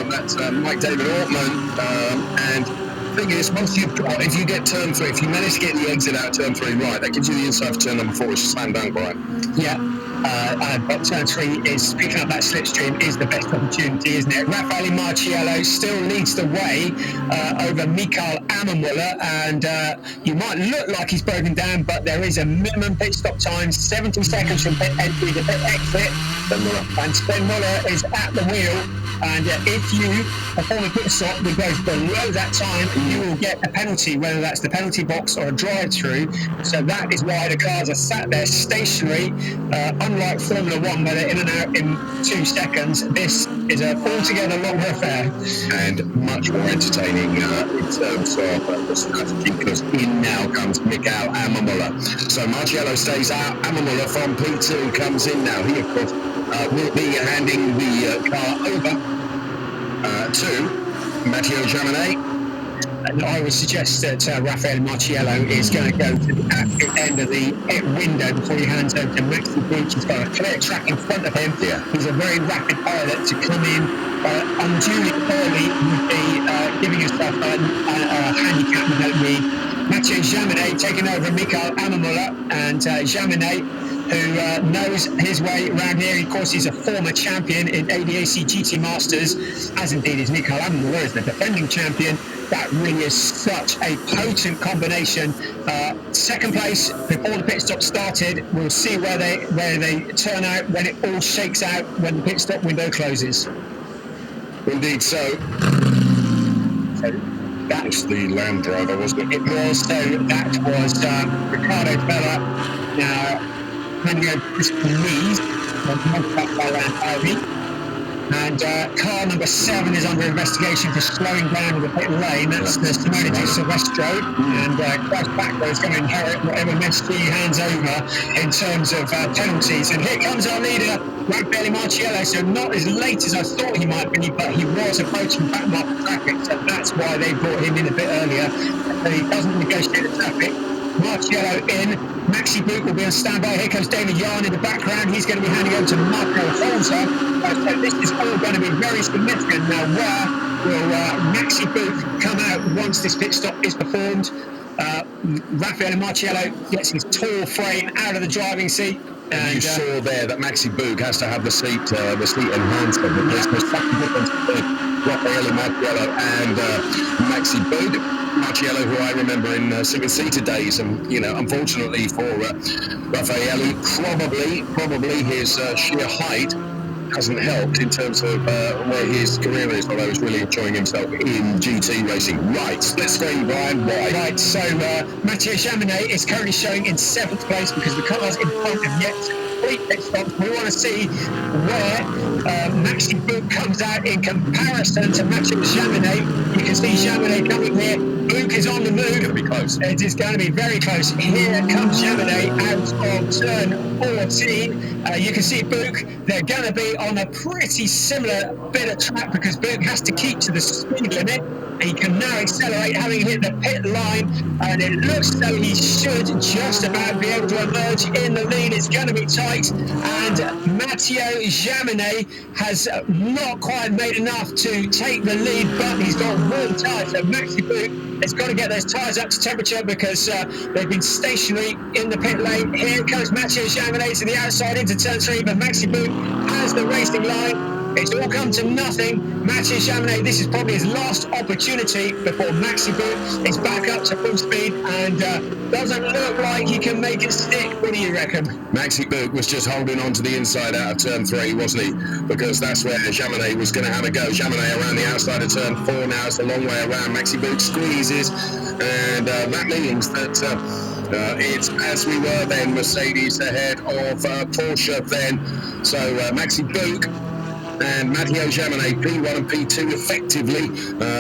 that's Mike David Ortman, and thing is, if you get turn 3, if you manage to get the exit out of turn 3 right, that gives you the inside for turn number 4, which is slam dunk, Brian. Yeah. But turn 3 is picking up that slipstream is the best opportunity, isn't it? Raffaele Marciello still leads the way over Mikael Ammermuller, and you might look like he's broken down, but there is a minimum pit stop time, 70 seconds from pit entry to pit exit. And Sven Muller is at the wheel, and if you perform a pit stop that goes below that time, you will get a penalty, whether that's the penalty box or a drive-through. So that is why the cars are sat there stationary. Unlike Formula 1, where they're in and out in 2 seconds, this is an altogether longer affair. And much more entertaining in terms of the strategy, because in now comes Mikael Ammermuller. So Marciello stays out, Ammermuller from P2 comes in now. He, of course, will be handing the car over to Matteo Jaminet. And I would suggest that Raffaele Marciello is going to go to the absolute end of the pit window before he hands over to Maxi Buch. He's got a clear track in front of him. Yeah. He's a very rapid pilot. To come in unduly early would be giving yourself a handicap we don't need. Matteo Jaminet taking over Mikael Ammermuller, and Jaminet, who knows his way around here. Of course, he's a former champion in ADAC GT Masters, as indeed is Mikael Ammermuller, is the defending champion. That really is such a potent combination. Second place before the pit stop started. We'll see where they turn out when it all shakes out, when the pit stop window closes. Indeed, so that was the Land Driver, wasn't it? It was. So that was Ricardo Bella. Now, handing over Christian Lees, by Land Ivy. And car number 7 is under investigation for slowing down in the pit lane. That's the Simone Di Silvestro. And Christ Backwell is going to inherit whatever mess he hands over in terms of penalties. And here comes our leader, Raffaele Marciello. So not as late as I thought he might be, but he was approaching back market traffic. So that's why they brought him in a bit earlier. So he doesn't negotiate the traffic. Marciello in. Maxi Buch will be on standby. Here comes David Yarn in the background. He's going to be handing over to Marco Holzer. So this is all going to be very significant. Now, where will Maxi Buch come out once this pit stop is performed? Raffaele Marciello gets his tall frame out of the driving seat. And you saw there that Maxi Buch has to have the seat enhancer, because there's such a difference between Raffaele Marciello and Maxi Buch. Marciello, who I remember in 7-seater days, and unfortunately for Raffaele, probably his sheer height hasn't helped in terms of where his career is, although he's really enjoying himself in GT racing. Right, split screen, Brian. Right, so Matteo Jaminet is currently showing in 7th place because the cars in front have yet to complete pit stops. We want to see where Maxi Buch comes out in comparison to Matteo Jaminet. You can see Jaminet coming here. Buch is on the move. It's going to be close. It is going to be very close. Here comes Jaminet out of turn 14. You can see Buch. They're going to be on a pretty similar bit of track because Buch has to keep to the speed limit. He can now accelerate, having hit the pit line, and it looks as though he should just about be able to emerge in the lead. It's going to be tight, and Matteo Jaminet has not quite made enough to take the lead, but he's got warm tyres. So Maxi Buch has got to get those tyres up to temperature because they've been stationary in the pit lane. Here comes Matteo Jaminet to the outside into turn 3, but Maxi Buch has the racing line. It's all come to nothing. Matteo Jaminet, this is probably his last opportunity before Maxi Buch is back up to full speed, and doesn't look like he can make it stick. What do you reckon? Maxi Buch was just holding on to the inside out of turn 3, wasn't he? Because that's where Jaminet was going to have a go. Jaminet around the outside of turn 4 now. It's a long way around. Maxi Buch squeezes, and that means that it's as we were then, Mercedes ahead of Porsche then. So Maxi Buch and Matteo Jaminet, P1 and P2 effectively,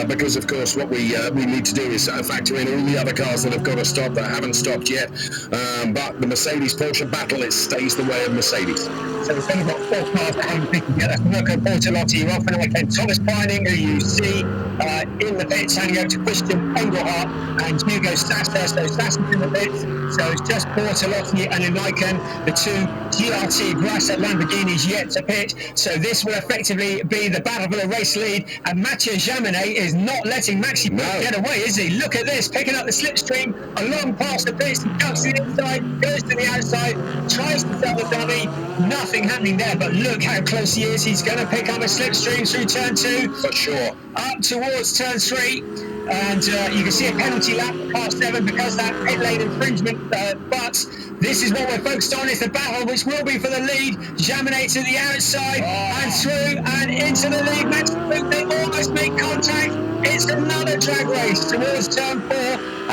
because of course what we need to do is factor in all the other cars that have got to stop that haven't stopped yet. But the Mercedes-Porsche battle, it stays the way of Mercedes. So we've only got 4 cars that haven't picked yet. That's Mirko Bortolotti, Ralph Thomas Pining, who you see in the pits, handing over to Christian Engelhardt and Hugo Sasser. So Sasser's in the pits, So it's just Bortolotti and Uniken, the two GRT Grasser Lamborghinis yet to pit. So this will effectively be the battle for the race lead. And Mathieu Jaminet is not letting Maxi get away, is he? Look at this, picking up the slipstream along past the pits, comes to the inside, goes to the outside, tries to sell the dummy. Nothing happening there, but look how close he is. He's going to pick up a slipstream through turn 2. For sure. Up towards turn 3. And you can see a penalty lap at car 7 because that pit lane infringement. But this is what we're focused on. It's the battle which will be for the lead. Jaminet to the outside and through and into the lead. They almost make contact. It's another drag race towards turn 4.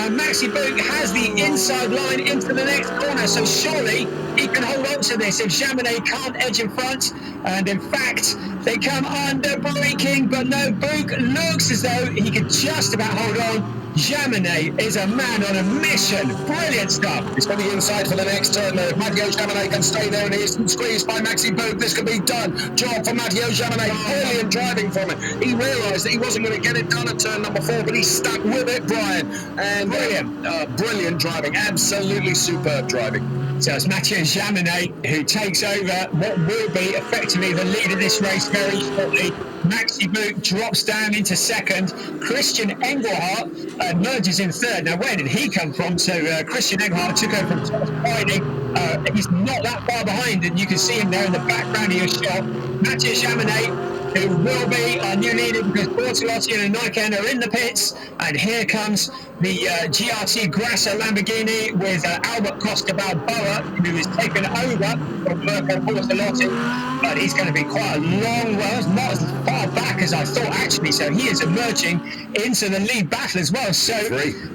Maxi Book has the inside line into the next corner, so surely he can hold on to this if Jaminet can't edge in front. And in fact, they come under braking, but no, Book looks as though he could just about hold on. Jaminet is a man on a mission. Brilliant stuff. It's on the inside for the next turn. Mathieu Jaminet can stay there and he isn't squeezed by Maxi Book. This could be done. Job for Mathieu Jaminet. Brilliant driving from it. He realised that he wasn't going to get it done at turn number 4, but he stuck with it, Brian. And brilliant driving. Absolutely superb driving. So it's Mathieu Jaminet who takes over what will be effectively the lead of this race very shortly. Maxi Book drops down into second. Christian Engelhardt emerges in third. Now, where did he come from? So Christian Engelhardt took over from Thomas Biding. He's not that far behind, and you can see him there in the background of your shot. Mathieu Jaminet, who will be our new leader because Bortolotti and Uniken are in the pits. And here comes the GRT Grasser Lamborghini with Albert Costa Balboa, who is taken over from Mirko Bortolotti. But he's going to be quite a long way, not as far back as I thought actually. So he is emerging into the lead battle as well. So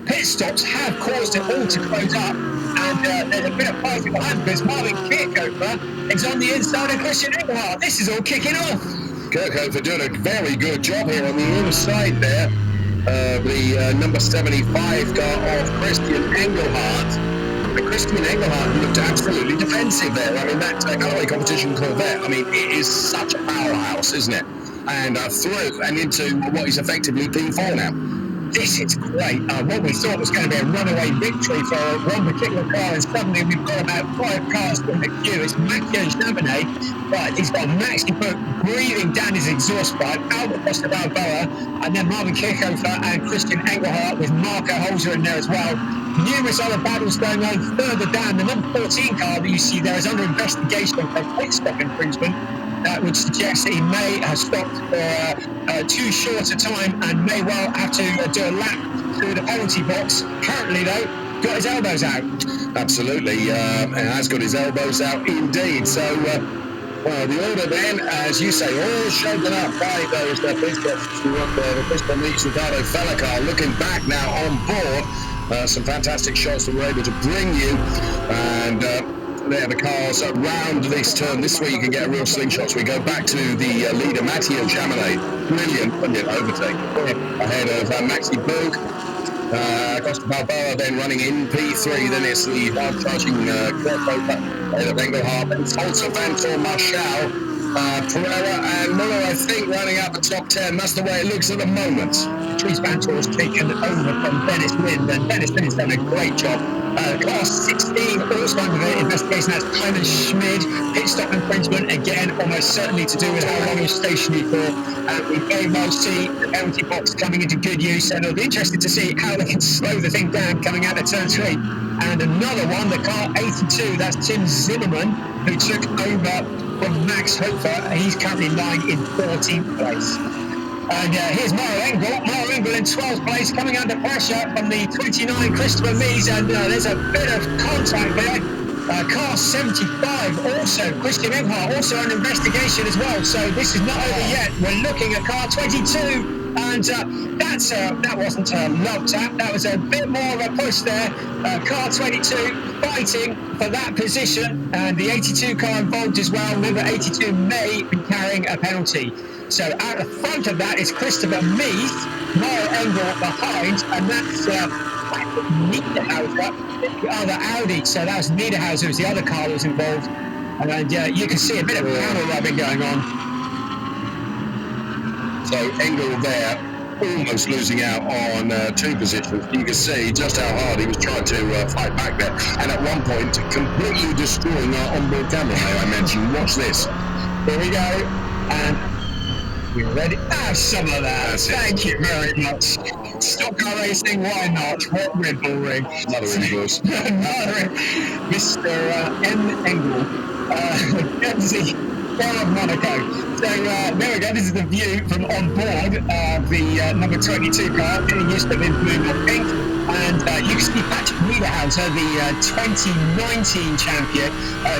pit stops have caused it all to close up. And there's a bit of fighting behind because Marvin Kirchhofer is on the inside of Christian Engelhardt. This is all kicking off. Kirchhofer doing a very good job here on the inside there. The number 75 car of Christian Engelhardt. Christian Engelhardt looked absolutely defensive there. I mean, that Galloway competition Corvette, I mean, it is such a powerhouse, isn't it? And through and into what is effectively P4 now. This is great. What we thought was going to be a runaway victory for one particular car, and suddenly we've got about 5 cars in the queue. It's Mathieu Jaminet, but he's got Maxi Book breathing down his exhaust pipe, Albert Costa Balboa, and then Marvin Kirchhofer and Christian Engelhardt with Marco Holzer in there as well. Numerous other battles going on further down. The number 14 car that you see there is under investigation for pit stop infringement. That would suggest that he may have stopped for too short a time and may well have to do a lap through the penalty box. Currently, though, got his elbows out. Absolutely, has got his elbows out indeed. So, well, the order then, as you say, all shaken up by those pit stops. The Bristol Meets Ricardo Feller car looking back now on board. Some fantastic shots that we're able to bring you. And there the cars around this turn. This way you can get real slingshots. We go back to the leader, Mathieu Jaminet. Brilliant overtake. Ahead of Maxi Book. Costa Balboa then running in P3. Then it's the hard-charging Kirchhofer ahead of Engelhardt. Then Folter, Vantor, Marshall, Pereira and Muller, I think, running out the top 10. That's the way it looks at the moment. Dries Vantor has taken over from Dennis Lind, and Dennis Lind has done a great job. Class 16, also under the investigation, that's Clemens Schmid, pit stop infringement, again, almost certainly to do with how long he was stationary for. We very well see the penalty box coming into good use, and it'll be interesting to see how they can slow the thing down coming out of turn 3. And another one, the car 82, that's Tim Zimmerman, who took over from Max Hofer. He's currently lying in 14th place. And here's Mauro Engel. Mauro Engel in 12th place, coming under pressure from the 29 Christopher Mies, and there's a bit of contact there. Car 75 also, Christian Engelhardt also an investigation as well, so this is not over yet. We're looking at car 22, and that wasn't a love tap, that was a bit more of a push there. Car 22 fighting for that position, and the 82 car involved as well. Remember, 82 may be carrying a penalty. So out the front of that is Christopher Mies, Mauro Engel behind, and that's Niederhauser, the other Audi. So that was Niederhauser, was the other car that was involved. And you can see a bit of panel rubbing going on. So Engel there almost losing out on 2 positions. You can see just how hard he was trying to fight back there, and at one point completely destroying our onboard camera, may I mention. Watch this. Here we go, and we're ready. Have some of that. Thank you very much. Stock car racing, why not? What Red Bull ring? Another indoors. Mr. M. Engel, Jersey, of Monaco. So there we go. This is the view from on board the number 22 car, getting used to the blue and pink. And you can see Patrick Niederhauser, the 2019 champion,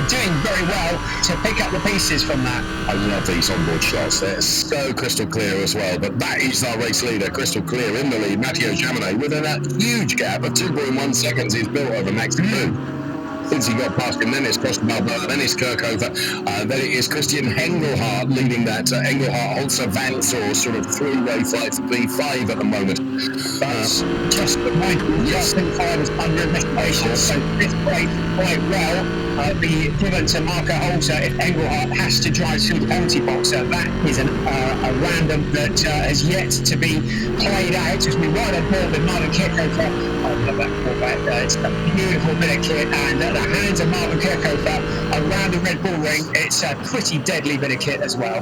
doing very well to pick up the pieces from that. I love these onboard shots. They're so crystal clear as well. But that is our race leader, crystal clear in the lead, Matteo Jaminet, with a huge gap of 2.1 seconds he's built over Maxi Book. Since he got past him, then it's Costa Balboa, then it's Kirkhofer, then it is Christian Engelhardt leading that. Engelhardt also Vance, or sort of three-way fight for B5 at the moment. That's just the point. Justin 5 is under investigation, so this played quite well. Be given to Marco Holzer if Engelhardt has to drive through the penalty box. That is a random that has yet to be played out. As we ride on board with Marvin Kirkhofer. I love that Corvette. It's a beautiful bit of kit, and the hands of Marvin Kirkhofer around the Red Bull ring, it's a pretty deadly bit of kit as well.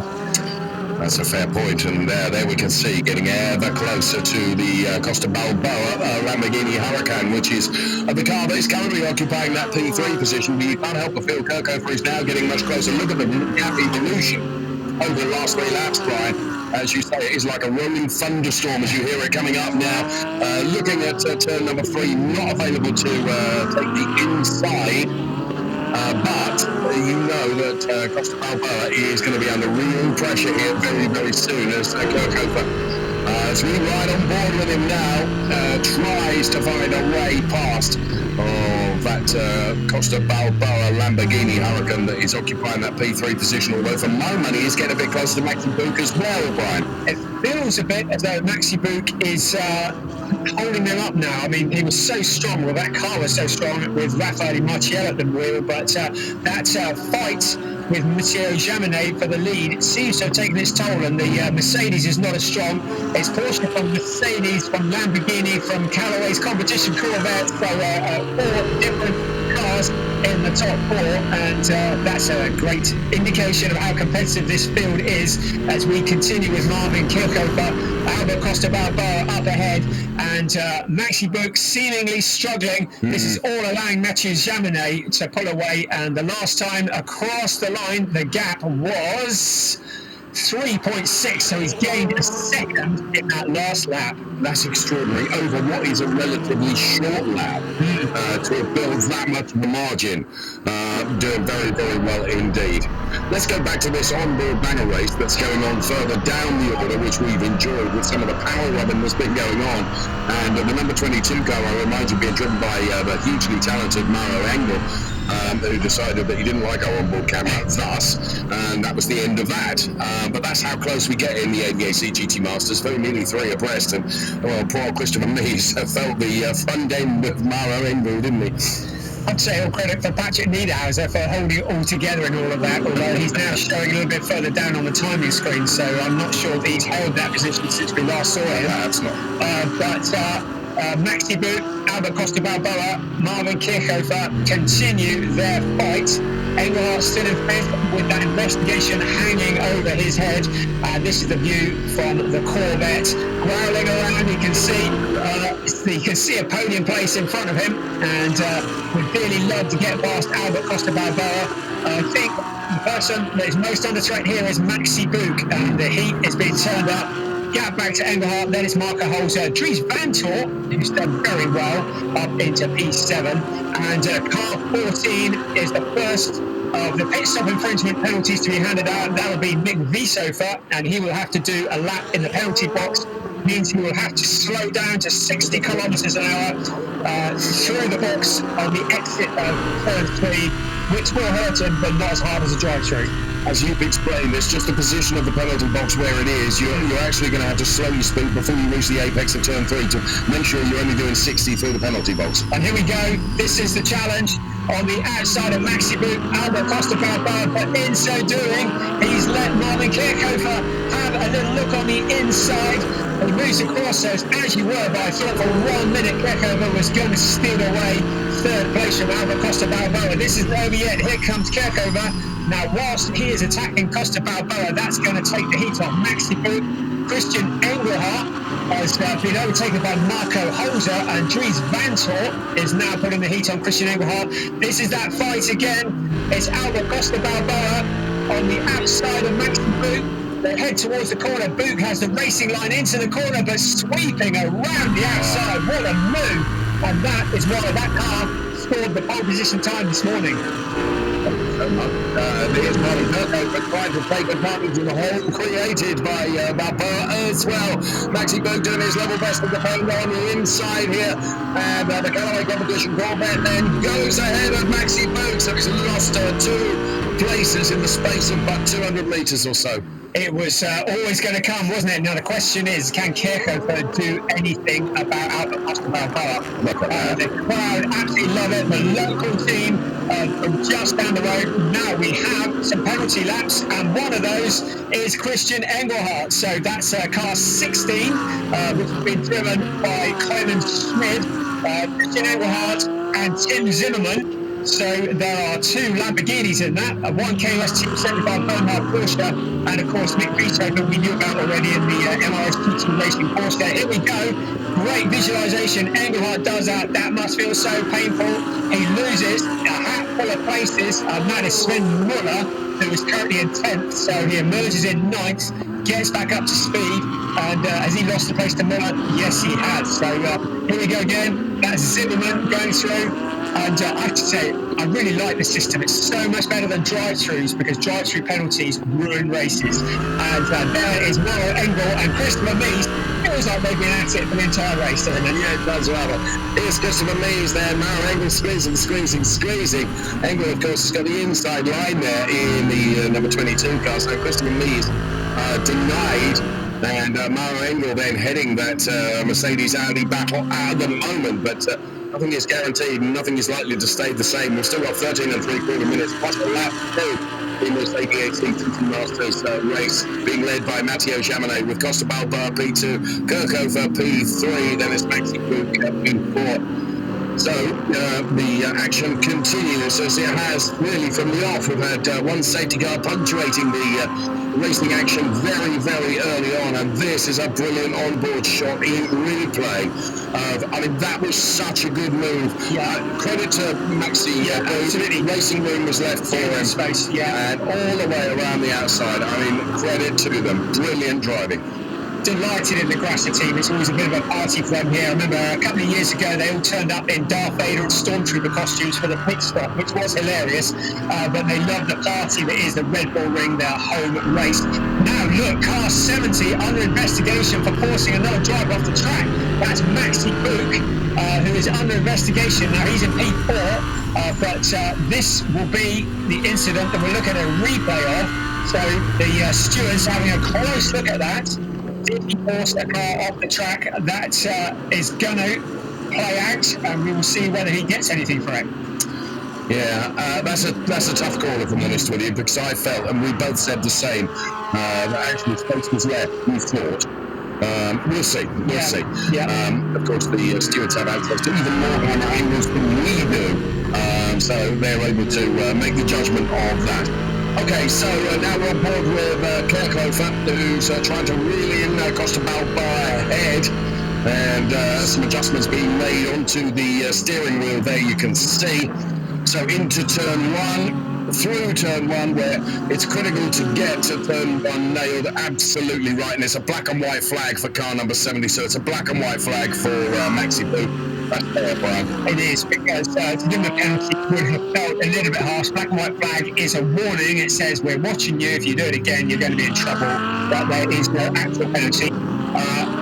That's a fair point, and there we can see getting ever closer to the Costa Balboa Lamborghini Huracan, which is the car that is currently occupying that P3 position. But you can't help but feel Kirkhofer is now getting much closer. Look at the gap evolution over the last 3 laps, Brian. As you say, it is like a rolling thunderstorm as you hear it coming up now. Looking at turn number 3, not available to take the inside. But you know that Costa Balboa is going to be under real pressure here very, very soon as Kirkhofer, as we ride on board with him now, tries to find a way past that Costa Balboa Lamborghini Huracan that is occupying that P3 position, although for my money he's getting a bit closer to Maxi Book as well, Brian. It feels a bit as though Maxi Book is holding them up now. I mean, he was so strong, well, that car was so strong with Raffaele Marciello at the wheel, but that fight with Matteo Jaminet for the lead, it seems to have taken its toll, and the Mercedes is not as strong. It's Porsche from Mercedes, from Lamborghini, from Callaway's competition Corvette, so 4 different cars in the top 4, and that's a great indication of how competitive this field is as we continue with Marvin Kirkhofer, Albert Costa Balboa up ahead, and Maxi Book seemingly struggling. This is all allowing Mathieu Jaminet to pull away, and the last time across the line the gap was 3.6, so he's gained a second in that last lap. That's extraordinary over what is a relatively short lap to have built that much of a margin. Doing very, very well indeed. Let's go back to this onboard banger race that's going on further down the order, which we've enjoyed with some of the power rubbing that's been going on. And the number 22 car, I remind you, being driven by the hugely talented Mauro Engel, who decided that he didn't like our onboard camera thus, and that was the end of that. But that's how close we get in the ADAC GT Masters, very nearly 3 abreast, and well, poor Christopher Mees felt the front end of Mauro Engel, didn't he? I'd say all credit for Patrick Niederhauser for holding it all together and all of that, although he's now showing a little bit further down on the timing screen, so I'm not sure that he's held that position since we last saw him. That's not. Maxi Boot, Albert Costa Balboa, Marvin Kirchhofer continue their fight. Engelhardt still in fifth with that investigation hanging over his head. This is the view from the Corvette. Growling around, you can see a podium place in front of him, and would really love to get past Albert Costa Balboa. I think the person that is most under threat here is Maxi Book, and the heat is being turned up. Gap back to Engelhardt, then it's Marco Holzer. Dries Vanthoor, who's done very well, up into P7. And car 14 is the first of the pit stop infringement penalties to be handed out. That will be Nick Wiesofer, and he will have to do a lap in the penalty box. Means he will have to slow down to 60 kilometers an hour through the box on the exit of turn 3, which will hurt him, but not as hard as a drive-through. As you've explained, it's just the position of the penalty box where it is. You're actually going to have to slow your speed before you reach the apex of turn 3 to make sure you're only doing 60 through the penalty box. And here we go. This is the challenge on the outside of Maxi Boot, Albert Costa Balboa, but in so doing, he's let Marvin Kirchhofer have a little look on the inside. He moves across, so as you were, but I thought for 1 minute Kirchhofer was going to steal away third place from Albert Costa Balboa. This isn't over yet. Here comes Kirchhofer. Now, whilst he is attacking Costa Balboa, that's going to take the heat off Maxi Boot. Christian Engelhardt has been overtaken by Marco Holzer, and Dries Vanthoor is now putting the heat on Christian Engelhardt. This is that fight again. It's Albert Costa Balboa on the outside of Maxi Boot. They head towards the corner. Boot has the racing line into the corner, but sweeping around the outside. What a move! And that is why that car scored the pole position time this morning. Here's Marty Kirchhofer trying to take advantage of the hole created by Balboa as well. Maxi Boot doing his level best with the phone on the inside here, and the Callaway Competition Corvette then goes ahead of Maxi Boot, so he's lost 2 places in the space of about 200 metres or so. It was always going to come, wasn't it? Now the question is, can Kirchhofer do anything about Albert Costa Balboa? The crowd absolutely love it. The local team from just down the road. Now we have some penalty laps, and one of those is Christian Engelhardt. So that's car 16, which has been driven by Clemens Schmid, Christian Engelhardt, and Tim Zimmerman. So there are 2 Lamborghinis in that, one KOS 275 Bernhard Porsche, and of course Mick Beethoven we knew about already in the MRS TT Racing Porsche. Here we go, great visualization. Engelhardt does that. That must feel so painful. He loses a hatful of places, and that is Sven Muller, who is currently in 10th, so he emerges in 9th, gets back up to speed, and has he lost the place to Muller? Yes, he has. So here we go again. That's Zimmerman going through. And I have to say, I really like the system. It's so much better than drive-thrus, because drive-thru penalties ruin races. And there is Mauro Engel and Christopher Mies. Feels like they've been at it for the entire race, doesn't it? Yeah, it does rather. Here's Christopher Mies there. Mauro Engel squeezing. Engel, of course, has got the inside line there in the number 22 car. So Christopher Mies denied. And Mauro Engel then heading that Mercedes Audi battle at the moment. But nothing is guaranteed, nothing is likely to stay the same. We've still got 13 3/4 minutes plus a lap to in this ADAC TT Masters race, being led by Matteo Jamanet with Costa Balboa P2, Kirchhofer P3, then it's Maxi Boot P4. So the action continues as it has really from the off. We've had one safety car punctuating the racing action very, very early on, and this is a brilliant onboard shot in replay. I mean, that was such a good move. Credit to Maxi. Absolutely. Racing room was left for him. Space, and all the way around the outside. I mean, credit to them. Brilliant driving. Delighted in the Grasser team. It's always a bit of a party for them here. I remember a couple of years ago they all turned up in Darth Vader and Stormtrooper costumes for the pit stop, which was hilarious, but they loved the party that is the Red Bull Ring, their home race. Now look, car 70 under investigation for forcing another driver off the track. That's Maxi Book, who is under investigation. Now he's in P4, but this will be the incident that we're looking at a replay of. So the stewards having a close look at that. Did he force a car off the track? That is going to play out, and we will see whether he gets anything for it. Yeah, that's a tough call, if I'm honest with you, because I felt, and we both said the same, that actually space was left, we thought. We'll see. Yeah. Of course, the stewards have access to even more camera angles than we do, so they're able to make the judgment of that. Okay, so now we're on board with Kirchhofer, who's trying to reel in Costa Balboa ahead, and some adjustments being made onto the steering wheel there, you can see. So into turn 1, through turn 1, where it's critical to get to turn 1 nailed absolutely right, and it's a black and white flag for car number 70, so it's a black and white flag for Maxi Boot. That's fair, Brian. It is, because to give them a penalty would have felt a little bit harsh. Black and white flag is a warning. It says, we're watching you. If you do it again, you're going to be in trouble. But there is no actual penalty.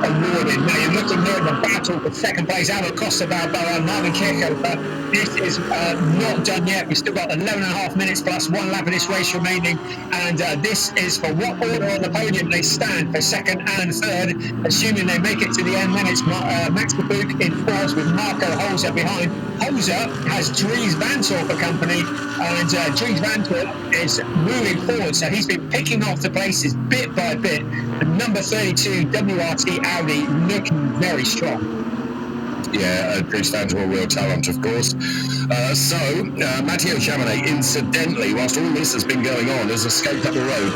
Awarded. Now you're looking here at the battle for second place. Albert Costa Balboa and Marvin Kirchhofer. This is not done yet. We've still got 11.5 minutes plus 1 lap of this race remaining, and this is for what order on the podium they stand for second and third, assuming they make it to the end. Then it's Max de Boek in fourth with Marco Holzer behind. Holzer has Dries Vanthoor for company, and Dries Vanthoor is moving forward, so he's been picking off the places bit by bit. The number 32 WRT Audi looking very strong. Yeah, Dries Vant's a real talent, of course. Matteo Jamanet, incidentally, whilst all this has been going on, has escaped up the road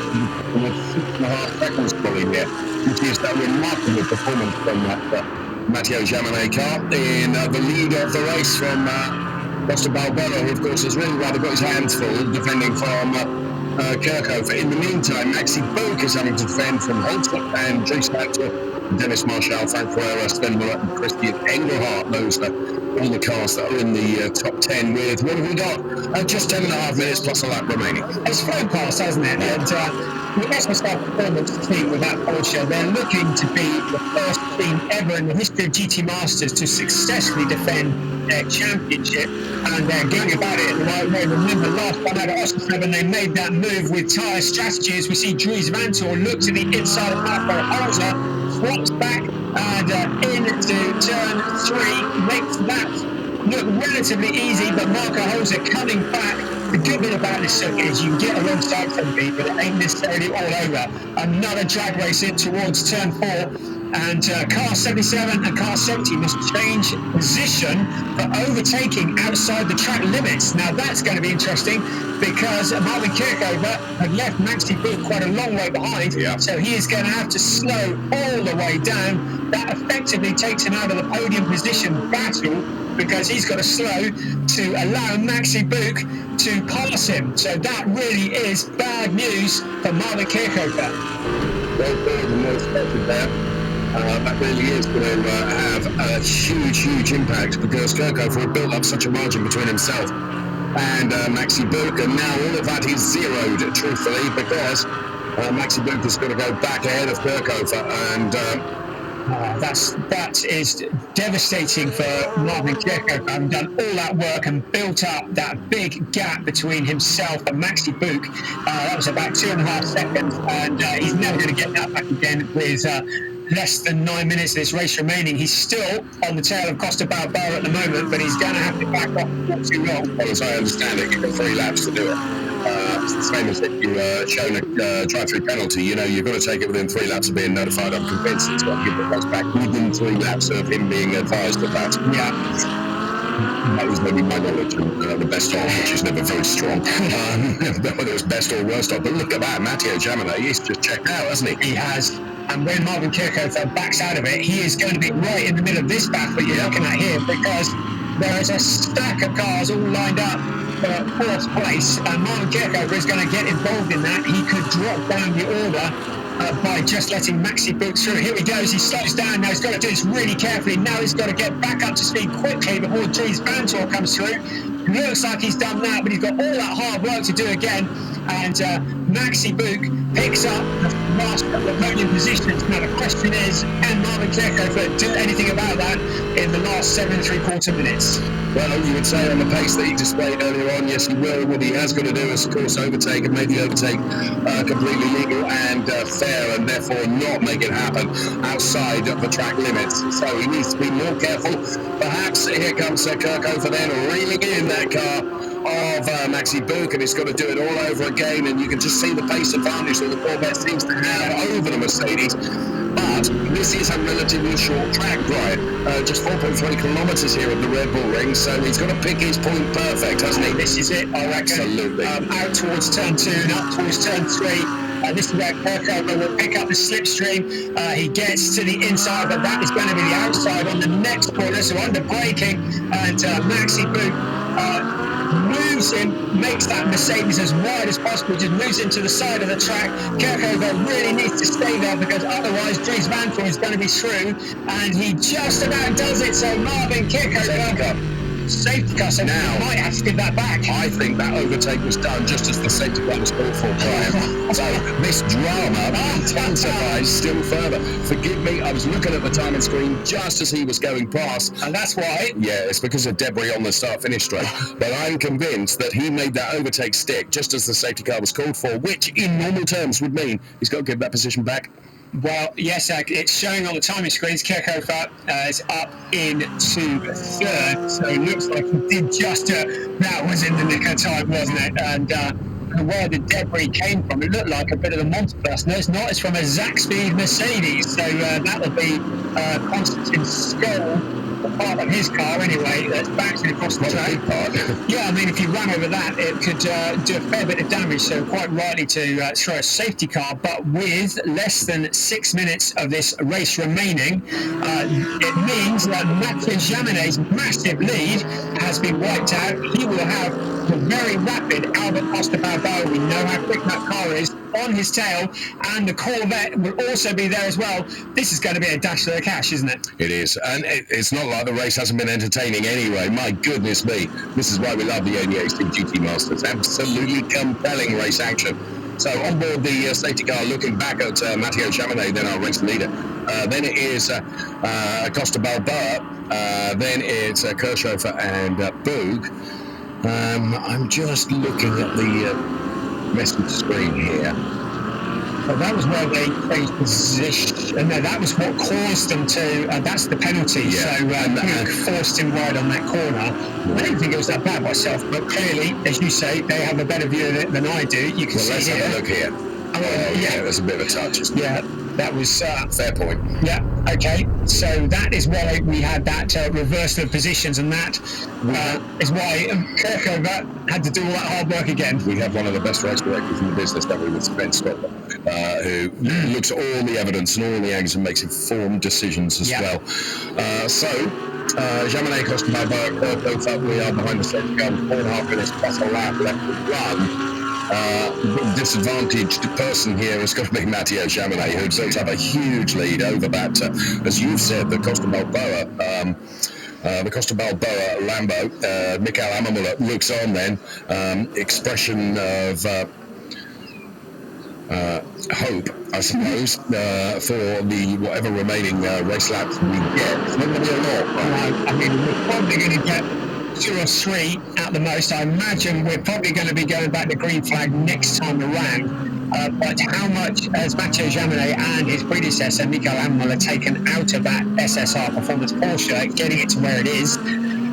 with 6.5 seconds pulling here, which is a remarkable performance from that Matteo Jamanet car in the lead of the race from Costa Barbera, who, of course, has really rather got his hands full defending from Kirchhofer. In the meantime, Maxi Burke is having to defend from Holtzler and Dries Vant, Dennis Marshall, Frank Ferreira, Sven Muller and Christian Engelhardt. Those are all the cars that are in the top 10 with, what have we got? Just 10.5 minutes plus a lap remaining. It's flown past, hasn't it? And the SSR Performance team with that Porsche, they're looking to be the first team ever in the history of GT Masters to successfully defend their championship, and they're going about it in the right way. Remember, last time out at Oscar they made that move with tyre strategies. We see Dries Vant look to the inside of Marco Holzer, swaps back and into turn 3, makes that look relatively easy, but Marco Holzer coming back. The good bit about this circuit is you can get alongside somebody, but it ain't necessarily all over. Another drag race in towards turn 4, and car 77 and car 70 must change position for overtaking outside the track limits. Now that's going to be interesting because Marvin Kirchhofer had left Maxi Burke quite a long way behind, so he is going to have to slow all the way down. That effectively takes him out of the podium position battle because he's got to slow to allow Maxi Burke to pass him. So that really is bad news for Marvin Kirchhofer. Well played and well spotted there. That really is going to have a huge impact because Kirchhofer had built up such a margin between himself and Maxi Burke, and now all of that is zeroed, truthfully, because Maxi Burke has got to go back ahead of Kirchhofer, and that is devastating for Marvin Kirchhofer, having done all that work and built up that big gap between himself and Maxi Burke. That was about 2.5 seconds, and he's never going to get that back again with less than 9 minutes of this race remaining. He's still on the tail of Costa Barbera at the moment, but he's going to have to back off not too long. Well, as I understand it, you've got 3 laps to do it. It's the same as if you've shown a drive-through penalty. You know, you've got to take it within 3 laps of being notified. I'm convinced it's got to give the points back within 3 laps of him being advised of that. Yeah. That was maybe my knowledge of the best of, which is never very strong. Whether it was best or worst of. But look at that, Matteo Jamanet, he's just checked out, hasn't he? He has. And when Marvin Kirchhofer backs out of it, he is going to be right in the middle of this battle you're looking at here, because there is a stack of cars all lined up for 4th place, and Marvin Kirchhofer is going to get involved in that. He could drop down the order by just letting Maxi Burke through. Here he goes, he slows down now. He's got to do this really carefully. Now he's got to get back up to speed quickly before Dries Vant comes through. Looks like he's done that, but he's got all that hard work to do again. And Maxi Burke picks up the last couple of podium positions. Now the question is, can Marvin Kirchhofer do anything about that in the last 7 3/4 minutes? Well, you would say on the pace that he displayed earlier on, yes, he will. What he has got to do is, of course, overtake and make the overtake completely legal and fair, and therefore not make it happen outside of the track limits. So he needs to be more careful. Perhaps here comes Kirchhofer then reeling in that car of Maxi Burke, and he's got to do it all over again, and you can just see the pace advantage that the Corvette seems to have over the Mercedes. But this is a relatively short track, Brian. Just 4.3 kilometres here at the Red Bull Ring, so he's got to pick his point perfect, hasn't he? This is it, I reckon. Absolutely. Out towards turn 2 and up towards turn 3. This is where Kirchhofer will pick up the slipstream. He gets to the inside, but that is going to be the outside on the next corner, so under braking, and Maxi Burke moves him, makes that Mercedes as wide as possible, just moves into the side of the track. Kirchhofer really needs to stay there because otherwise Dries Vant is going to be through, and he just about does it. So Marvin Kirchhofer, safety car, so now he might have to give that back. I think that overtake was done just as the safety car was called for, Brian. So this drama intensifies still further. Forgive me, I was looking at the timing screen just as he was going past. And that's why? Yeah, it's because of debris on the start-finish straight. But I'm convinced that he made that overtake stick just as the safety car was called for, which in normal terms would mean he's got to give that position back. Well, yes, it's showing on the timing screens. Kirchhofer is up into 3rd, so it looks like he did just that was in the nick of time, wasn't it? And don't know where the debris came from. It looked like a bit of the monster. No, it's not. It's from a Zaxby Mercedes. So that'll be Konstantin's skull, part of his car anyway, that's bouncing across the track. Yeah, I mean, if you ran over that, it could do a fair bit of damage, so quite rightly to throw a safety car. But with less than 6 minutes of this race remaining, it means that Mathieu Jaminet's massive lead has been wiped out. He will have the very rapid Albert Costa Balboa. We know how quick that car is, on his tail, and the Corvette will also be there as well. This is going to be a dash for the cash, isn't it? It is, and it's not like the race hasn't been entertaining anyway. My goodness me, this is why we love the ADAC GT Masters. Absolutely compelling race action. So on board the safety car, looking back at Mathieu Jaminet, then our race leader. Then it is Costa Balboa. Then it's Kirchhofer and Boog. I'm just looking at the message screen here. Well, that was where they changed position. No, that was what caused them to. That's the penalty. Yeah. So Boog forced him wide on that corner. I didn't think it was that bad myself, but clearly, as you say, they have a better view of it than I do. You can see let's here. have a look here. Yeah, there's a bit of a touch, isn't it? Yeah, that was fair point. Yeah. Okay. So that is why we had that reversal of positions, and that is why Kirchhofer had to do all that hard work again. We have one of the best race directors in the business, that we with Ben Scott, who looks at all the evidence and all the angles and makes informed decisions as well. Jaminet, Costa Balboa, Kirchhofer, we are behind the safety car with 4.5 minutes plus a lap left to run. The disadvantaged person here has got to be Mathieu Jaminet, who built up a huge lead over that, as you've said, the Costa Balboa. The Costa Balboa Lambo, Mikael Ammermuller looks on then, expression of hope, I suppose, for the whatever remaining race laps we get. It's not going to be a lot. I mean, we're probably going to get 2 or 3 at the most. I imagine we're probably going to be going back to green flag next time around. But how much has Mathieu Jaminet and his predecessor, Mikael Ammermuller, taken out of that SSR Performance Porsche, getting it to where it is?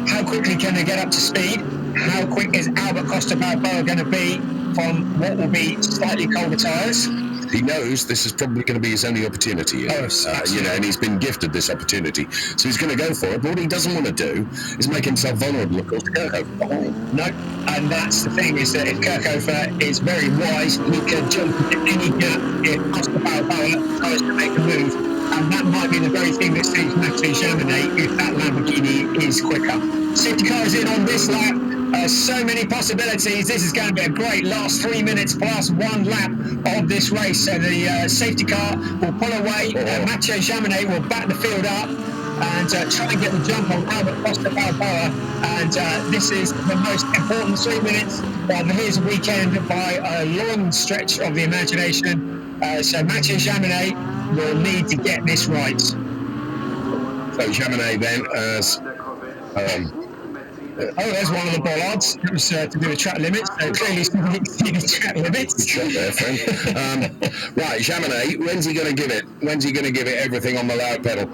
How quickly can they get up to speed? How quick is Albert Costa Balboa going to be from what will be slightly colder tyres? He knows this is probably going to be his only opportunity, and he's been gifted this opportunity, so he's going to go for it. But what he doesn't want to do is make himself vulnerable, of course, to Kirchhofer. No, and that's the thing, is that if Kirchhofer is very wise, he can jump into any gap if Costa Balboa tries to make a move, and that might be the very thing that saves Mathieu Jaminet if that Lamborghini is quicker. Safety car is in on this lap. So many possibilities. This is going to be a great last 3 minutes plus 1 lap of this race. So the safety car will pull away. Mathieu Jaminet will back the field up and try and get the jump on Albert Costa Balboa. And this is the most important 3 minutes of his weekend by a long stretch of the imagination. So Mathieu Jaminet will need to get this right. So Jaminet then as... there's one of the bollards. It was to do with track limits. So clearly somebody exceeded track limits. Good shot there, friend. Right, Jaminet, when's he going to give it? When's he going to give it everything on the loud pedal?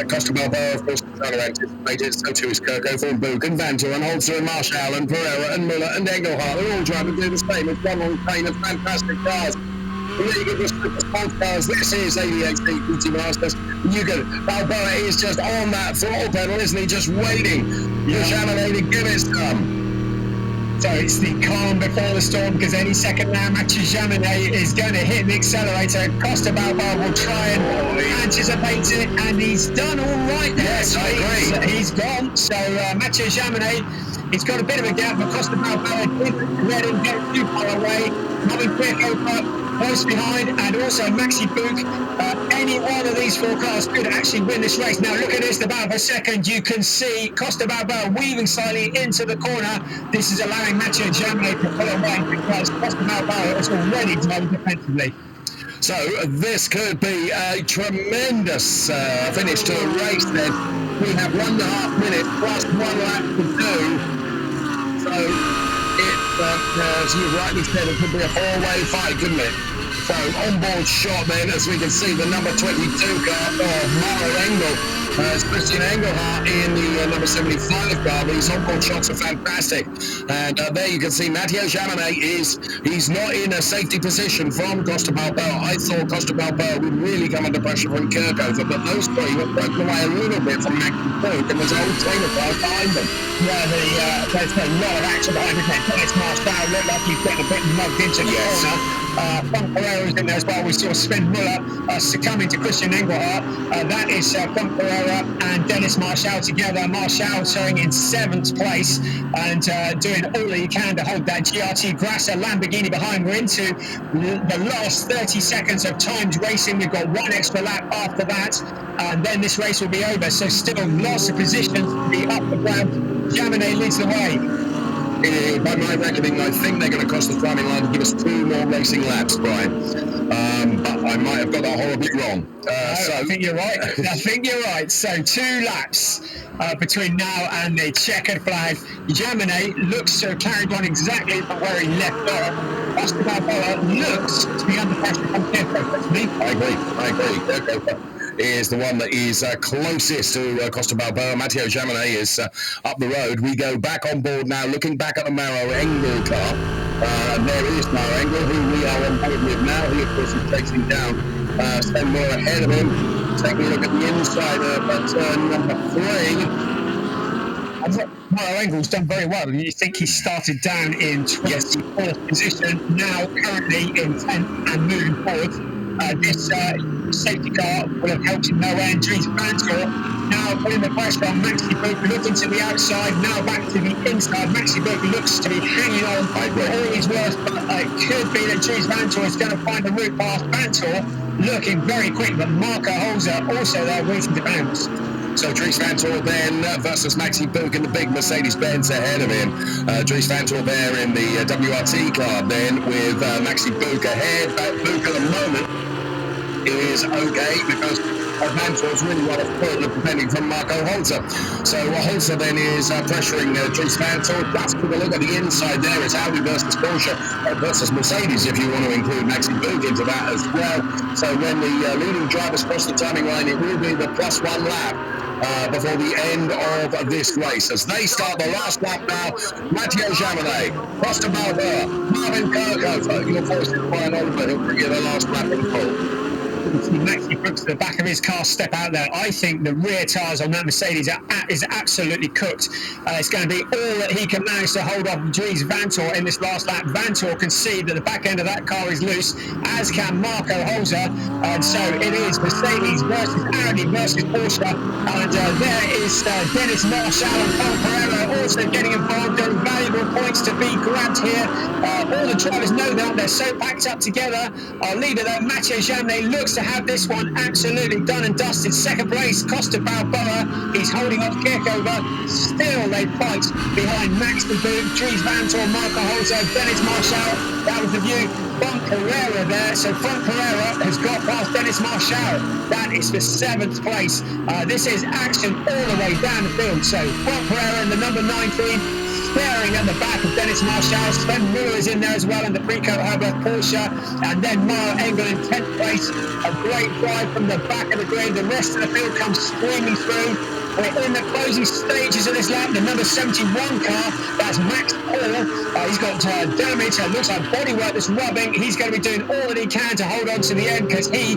Costa Balboa, of course, trying to anticipate it. So too is Kirchhofer and Boog and Vanthoor and Holzer and Marshall and Pereira and Muller and Engelhardt. They're all trying to do the same. It's one long train of fantastic cars. And then you get the super sports cars. This is ADAC GT Masters. You can, Balboa is just on that throttle pedal, isn't he? Just waiting for Jaminet to give it some. So it's the calm before the storm, because any second now Mathieu Jaminet is going to hit the accelerator. Costa Balboa will try and anticipate it, and he's done all right there. Yes, I agree. He's gone. So Mathieu Jaminet, he's got a bit of a gap, but Costa Balboa didn't let him get too far away. Having Kirchhofer close behind, and also Maxi Boog. Any one of these 4 cars could actually win this race. Now look at this, the battle for second. You can see Costa Balboa weaving slightly into the corner. This is allowing Mathieu Jaminet to pull away, because Costa Balboa is already done defensively. So this could be a tremendous finish to the race then. We have 1.5 minutes plus 1 lap to do. So as you rightly said, it could be a 4-way fight, couldn't it? So on-board shot then, as we can see, the number 22 car, Maro Engel, It's Christian Engelhardt in the number 75 car, but his on-board shots are fantastic. And there you can see Matteo Jaminet he's not in a safety position from Costa Balboa. I thought Costa Balboa would really come under pressure from Kirkover, but those three were broken away a little bit from Max Pook, and there's a whole train of cars behind them. Yeah, there's a lot of action behind it. Dennis Marshall looked like he's getting a bit mugged into the corner. Frank Pereira's in there as well. We saw Sven Muller succumbing to Christian Engelhardt. That is Frank Pereira and Dennis Marshall together. Marshall showing in 7th place and doing all that he can to hold that GRT Grasser Lamborghini behind. We're into the last 30 seconds of timed racing. We've got one extra lap after that, and then this race will be over. So still lots of positions to be up the ground. Jaminet leads the way. By my reckoning, I think they're going to cross the timing line to give us 2 more racing laps, Brian. But I might have got that horribly wrong. I think you're right. I think you're right. So 2 laps between now and the checkered flag. Jaminet looks to have carried on exactly from where he left off. Costa Balboa looks to be under pressure from Kirkover. I agree. Kirkover is the one that is closest to Costa Balboa. Matteo Jaminet is up the road. We go back on board now, looking back at the Maro Engel car. There is Maro Engel, who we are on board with now. He, of course, is chasing down Sven Muller ahead of him. Taking a look at the inside of turn number 3. Maro Engel's done very well. And you think he started down in 24th position, now currently in 10th and moving forward. This safety car will have helped him no end. Dries Vanthoor now putting the pressure on Maxi Book, looking to the outside, now back to the inside. Maxi Book looks to be hanging on for all he's worth, but it could be that Dries Vanthoor is going to find the route past. Vanthoor looking very quick, but Marco Holzer also there waiting to bounce. So Dries Vanthoor then versus Maxi Book in the big Mercedes-Benz ahead of him. Dries Vanthoor there in the WRT car then with Maxi Book ahead. Book at the moment is okay because Vanthoor's really well off foot, depending from Marco Holzer. So Holzer then is pressuring Dries Vanthoor. Just with a look at the inside there, it's Audi versus Porsche versus Mercedes, if you want to include Maxi Book into that as well. So when the leading drivers cross the timing line, it will be the +1 lap before the end of this race. As they start the last lap now, Matteo Jaminet, Costa Balboa, Marvin Kirkover, your voice is Brian Oliver, he'll bring you the last lap in full. Maxi Brooks to the back of his car step out there. I think the rear tyres on that Mercedes is absolutely cooked. It's going to be all that he can manage to hold off Dries Vanthoor in this last lap. Vanthoor can see that the back end of that car is loose, as can Marco Holzer. And so it is Mercedes versus Audi versus Porsche. And there is Dennis Marshall and Frank Pereira also getting involved. There are valuable points to be grabbed here. All the drivers know that. They're so packed up together. Our leader, though, Matteo Jaminet, looks to have this one absolutely done and dusted. Second place, Costa Balboa. He's holding off Kirkover. Still, they fight behind Maxi Book, Dries Vanthoor, Marco Holzer, Dennis Marshall. That was the view. Frank Pereira there. So Frank Pereira has got past Dennis Marshall. That is for 7th place. This is action all the way down the field. So Frank Pereira in the number 19. Staring at the back of Dennis Marshall. Sven Muller is in there as well in the Precoat Herbert Porsche. And then Maro Engel in 10th place. A great drive from the back of the grid. The rest of the field comes streaming through. We're in the closing stages of this lap. The number 71 car, that's Max Paul. He's got damage. It looks like bodywork that's rubbing. He's going to be doing all that he can to hold on to the end because he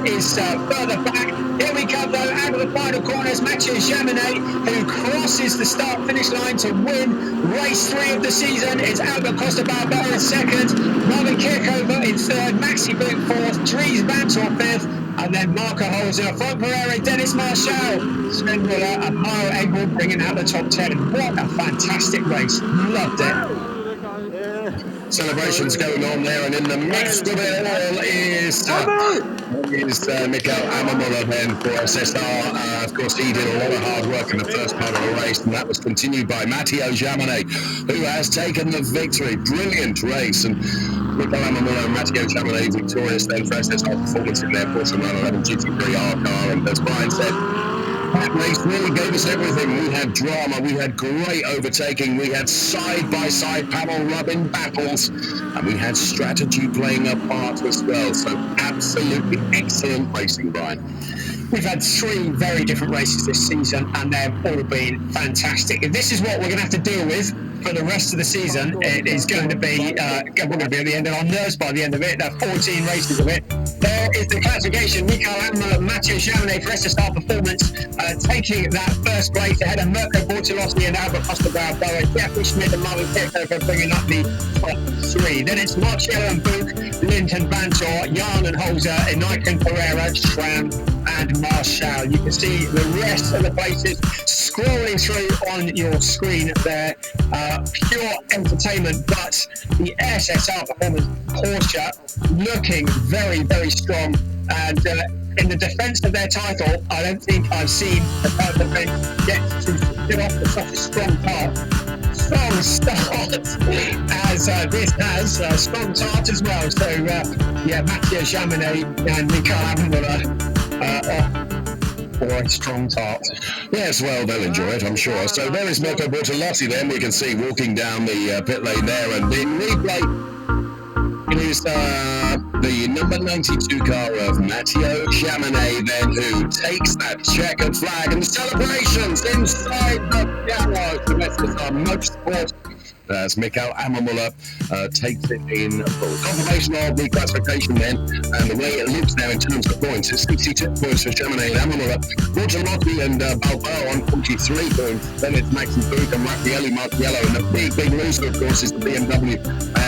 is further back. Here we come, though, out of the final corners. Matteo Jaminet, who crosses the start-finish line to win race 3 of the season. It's Albert Costa Balboa in 2nd. Marvin Kirkover in 3rd. Maxi Book 4th. Dries Vanthoor 5th. And then Marco Holzer, Frank Pereira, Dennis Marshall, Sven Muller and Maro Engel bringing out the top 10. What a fantastic race. Loved it. Celebrations going on there, and in the midst of it all is Mikael Ammermuller then for SSR. Of course, he did a lot of hard work in the first part of the race, and that was continued by Matteo Jaminet, who has taken the victory. Brilliant race, and Mikael Ammermuller and Matteo Jaminet victorious then for SSR performance in their Porsche 911 GT3R car. And as Brian said, that race really gave us everything. We had drama, we had great overtaking, we had side-by-side panel rubbing battles, and we had strategy playing a part as well. So absolutely excellent racing, Brian. we've had 3 very different races this season, and they've all been fantastic. If this is what we're going to have to deal with for the rest of the season, it is going to be, we're going to be at the end of our nerves by the end of it. There are 14 races of it. There is the classification. Mikael Ammermuller, Matteo Jaminet for SSR Performance, taking that first place ahead of Mirko Bortolotti and Albert Costa-Balboa, Jeffrey Schmidt and Marvin Kirchhofer bringing up the top 3. Then it's Marcello and Buch, Linton Bantor, Jan and Holzer, Enrique Pereira, Schramm and Marshall. You can see the rest of the places scrolling through on your screen there. Pure entertainment, but the SSR Performance Porsche looking very, very strong. And in the defence of their title, I don't think I've seen a Power Bench get to off with such a strong car. Strong start, as this has a strong start as well. So, Matteo Jaminet and Mikael Ammermuller for a strong start. Yes, well, they'll enjoy it, I'm sure. So there is Mirko Bortolotti then, we can see walking down the pit lane there, and the replay is the number 92 car of Matteo Jaminet then, who takes that checkered flag, and the celebrations inside the gallows. The rest of our motorsport as Mikael Ammermuller takes it in full. Confirmation of the classification then, and the way it looks now in terms of points. It's 62 points for Jaminet and Ammermuller. Bortolotti and Balboa on 43 points. Then it's Maxi Buch and Raffaele Marciello. And the big loser, of course, is the BMW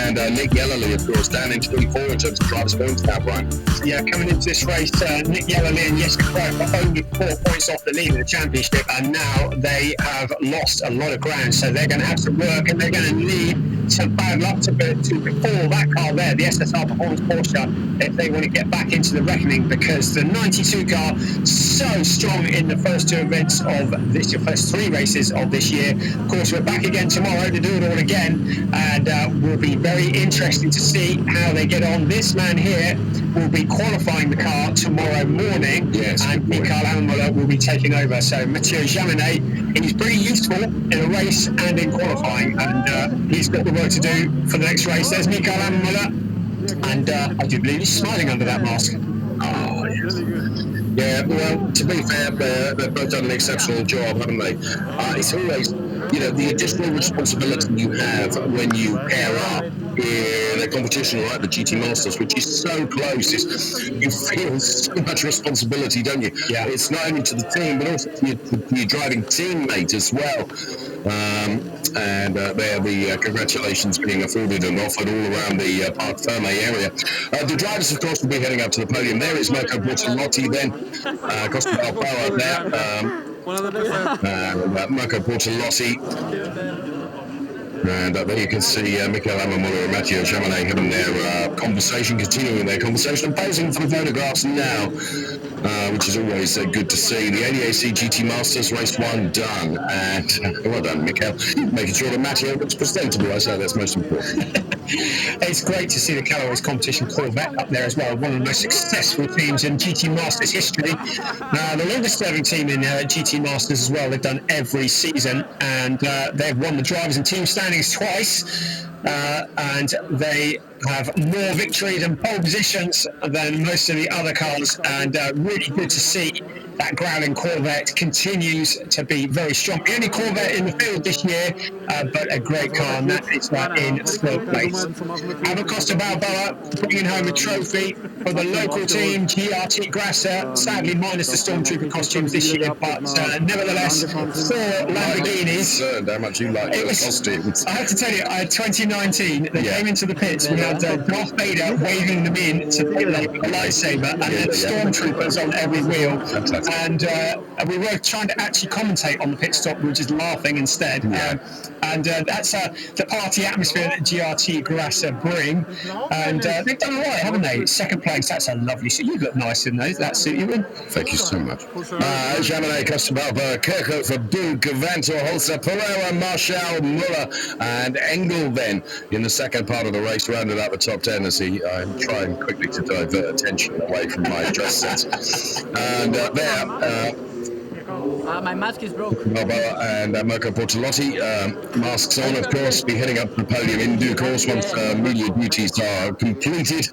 and Nick Yellerly, of course, down in 24 in terms of drivers' points now, Brian. Yeah, coming into this race, Nick Yellerly and Jessica Krohn are only 4 points off the lead of the championship, and now they have lost a lot of ground, so they're going to have to work, and they're going to need some bad luck to befall that car there, the SSR Performance Porsche, if they want to get back into the reckoning, because the 92 car so strong in the first 2 events of this, your first 3 races of this year. Of course, we're back again tomorrow to do it all again, and will be very interesting to see how they get on. This man here will be qualifying the car tomorrow morning, yes, and Mikael Ammermuller will be taking over. So Matteo Jaminet, he's pretty useful in a race and in qualifying, and he's got the work to do for the next race. There's Mikael Ammermuller, and I do believe he's smiling under that mask. Oh, yes. Yeah, well, to be fair, they've both done an exceptional job, haven't they? It's always, the additional responsibility you have when you pair up in a competition like the GT Masters, which is so close. You feel so much responsibility, don't you? Yeah. It's not only to the team, but also to your driving teammate as well. And there the congratulations being afforded and offered all around the Parc Ferme area. The drivers, of course, will be heading up to the podium. There is Mirko Bortolotti then, Costa Balboa there, Mirko Bortolotti. And there you can see Mikael Ammermuller and Matteo Jaminet having their continuing their conversation and posing for the photographs now, which is always good to see. The ADAC GT Masters Race 1 done, and well done, Mikael, making sure that Matteo looks presentable. I say that's most important. It's great to see the Callaway's competition Corvette up there as well, one of the most successful teams in GT Masters history. The longest serving team in GT Masters as well. They've done every season, and they've won the drivers and team standings twice, and they have more victories and pole positions than most of the other cars, and really good to see that Growling Corvette continues to be very strong. The only Corvette in the field this year, but a great car, and that is in 3rd place. Albert Costa Balboa bringing home a trophy for the local team, GRT Grasser, sadly minus the Stormtrooper costumes this year, but nevertheless, 4 Lamborghinis. How much you like those costumes. I have to tell you, 2019, they came into the pits, we had Darth Vader waving them in to pit lane with a lightsaber, and then Stormtroopers on every wheel. Fantastic. And we were trying to actually commentate on the pit stop, we were just laughing instead. And that's the party atmosphere that GRT Grasser bring. And they've done all right, haven't they? 2nd place, that's a lovely suit. You look nice in those, that suit you in. Thank you so much. Jaminet, Costa Balboa, Kirchhofer, Buch, Vantor, Holzer, Pereira, Marshall, Muller, and Engel then in the second part of the race, rounded out the top 10 as I'm trying quickly to divert attention away from my dress set. And there, My mask is broke. Balboa and Mirko Bortolotti, masks on, of course, be heading up to the podium in due course once media duties are completed.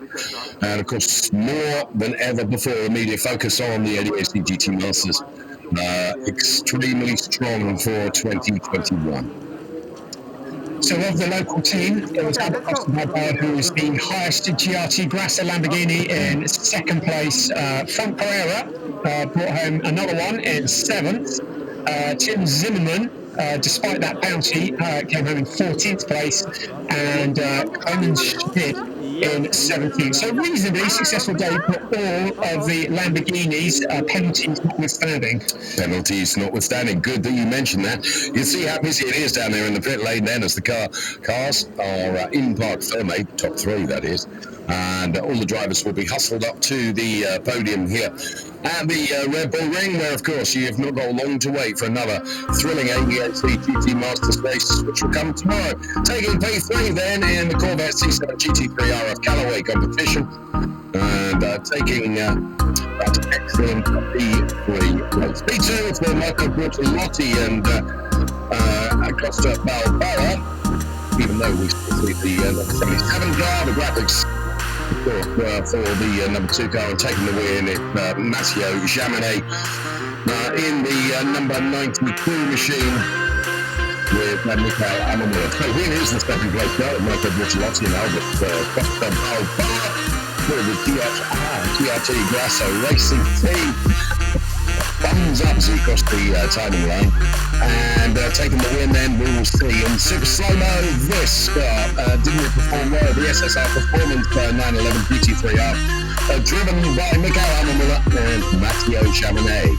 And, of course, more than ever before, media focus on the ADAC GT Masters. Extremely strong for 2021. So of the local team, it was ADAC Motorsport who was the highest GRT Grasser Lamborghini in second place. Frank Pereira brought home another one in 7th. Tim Zimmerman, despite that bounty, came home in 14th place. And Conan Schmidt in 17th. So reasonably successful day for all of the Lamborghinis, penalties notwithstanding. Penalties notwithstanding. Good that you mentioned that. You see how busy it is down there in the pit lane then as the cars are in park firmly, top 3 that is. And all the drivers will be hustled up to the podium here at the Red Bull Ring, where of course you have not got long to wait for another thrilling ADAC GT Masters race, which will come tomorrow. Taking P3 then in the Corvette C7 GT3 RF Callaway competition, and taking that excellent P3 race. P2 for Mirko Bortolotti and Costa Balboa, even though we still see the number 77 car, the graphics for the number 2 car, and taking the win is Matteo Jamanet in the number 92 machine with Michael Amamura. So here is the second place car, Mirko Bortolotti and Albert Costa Balboa for the GRT Grasso Racing Team. Thumbs up as he crossed the timing line, and taking the win then we will see in super slow-mo this car didn't perform well, the SSR Performance 911 GT3R driven by Michael Amamura and Matteo Jamanet.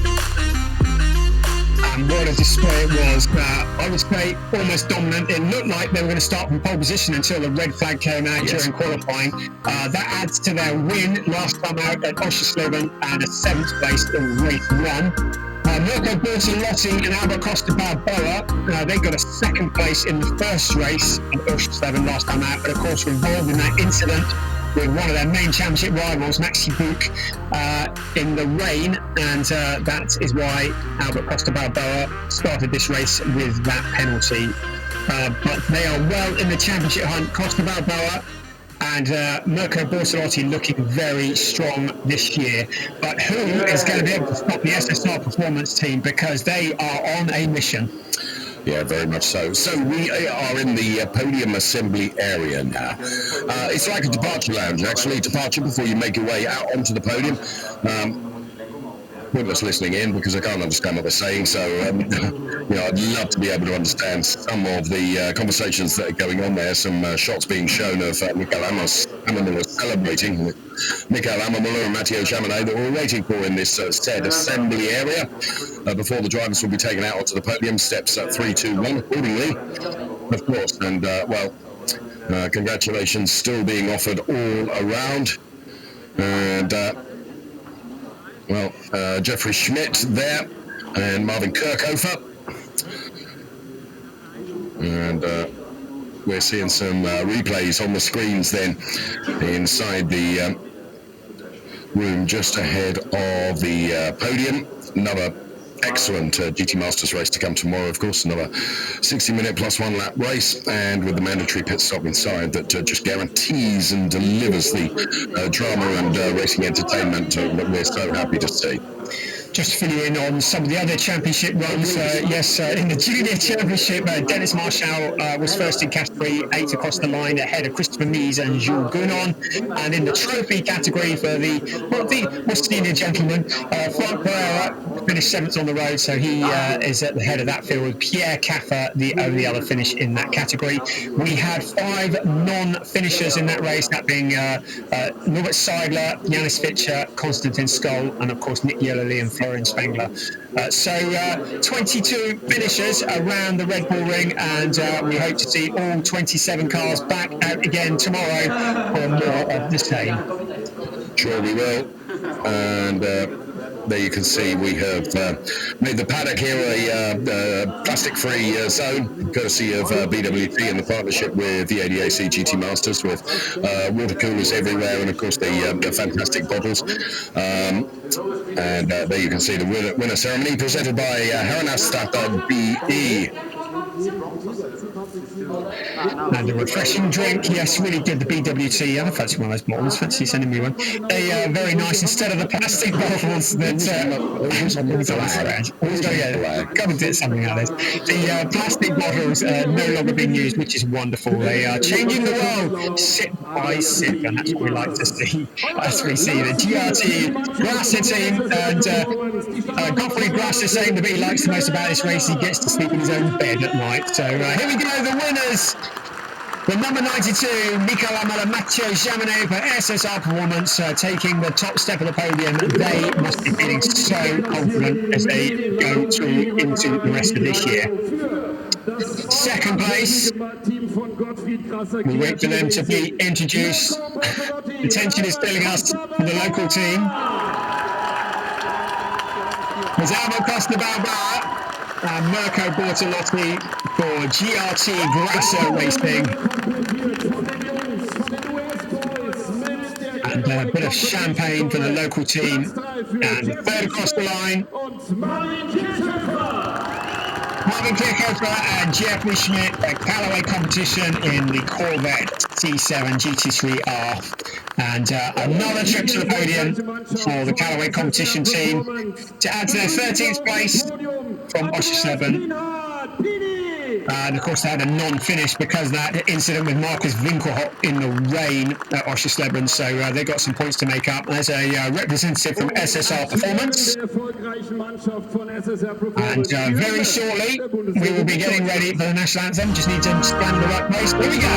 And what a display it was. I would say almost dominant. It looked like they were going to start from pole position until the red flag came out during qualifying. That adds to their win last time out at Oschersleben and a 7th place in race 1. Mirko Bortolotti and Albert Costa Balboa, they got a 2nd place in the first race at Oschersleben last time out, but of course were involved in that incident with one of their main championship rivals, Maxi Buch, in the rain, and that is why Albert Costa Balboa started this race with that penalty. But they are well in the championship hunt. Costa Balboa and Mirko Bortolotti looking very strong this year. But who is going to be able to stop the SSR Performance team, because they are on a mission? Yeah, very much so. So we are in the podium assembly area now. It's like a departure lounge, actually. Departure before you make your way out onto the podium. Pointless listening in because I can't understand what they're saying. So, I'd love to be able to understand some of the conversations that are going on there. Some shots being shown of Michael Amamura celebrating with Michael Amamura and Matteo Jamanet that we're waiting for in this said assembly area before the drivers will be taken out onto the podium. Steps 3, 2, 1 accordingly, of course. And congratulations still being offered all around. And Jeffrey Schmidt there and Marvin Kirchhofer. And we're seeing some replays on the screens then inside the room just ahead of the podium. Another excellent GT Masters race to come tomorrow, of course. Another 60-minute plus 1 lap race, and with the mandatory pit stop inside that just guarantees and delivers the drama and racing entertainment that we're so happy to see. Just to fill you in on some of the other championship runs, in the junior championship, Dennis Marshall was first in category, 8th across the line, ahead of Christopher Mies and Jules Gounon. And in the trophy category for the more senior gentleman, Frank Pereira finished 7th on the road, so he is at the head of that field. Pierre Caffer, the only other finish in that category. We had 5 non-finishers in that race, that being Norbert Seidler, Janis Fischer, Konstantin Skoll, and of course Nick Yellerly and Florian Spengler. So 22 finishers around the Red Bull Ring, and we hope to see all 27 cars back out again tomorrow for more of the same. Sure we will. And there you can see we have made the paddock here a plastic-free zone, courtesy of BWT in the partnership with the ADAC GT Masters, with water coolers everywhere, and of course the fantastic bottles. And there you can see the winner ceremony presented by Herrenastata BE. And a refreshing drink, yes, really good. The BWT, I fancy one of those bottles. Fancy sending me one. A very nice, instead of the plastic bottles that come and get something out of this. The plastic bottles no longer being used, which is wonderful. They are changing the world sip by sip, and that's what we like to see. As we see the GRT Grasser team, and Godfrey Grasser saying that he likes the most about this race, he gets to sleep in his own bed at night. So here we go, the winners. The number 92, Michael Amala, Matteo Jamanet for SSR Performance, taking the top step of the podium. They must be feeling so confident as they go through into the rest of this year. Second place, we wait for them to be introduced. The tension is filling us for the local team. There's Albo Costa Balboa and Mirko Bortolotti for GRT Grasser Racing. And a bit of champagne for the local team. And third across the line, Marvin Kirchhofer and Jeffrey Schmidt at Callaway competition in the Corvette C7 GT3R. And another trip to the podium for the Callaway competition team to add to their 13th place from Oschersleben. And of course they had a non-finish because of that incident with Marcus Winkelhoff in the rain at Oschersleben, so they got some points to make up. There's a representative from SSR Performance, and very shortly we will be getting ready for the national anthem. Just need to stand in the right place. Here we go.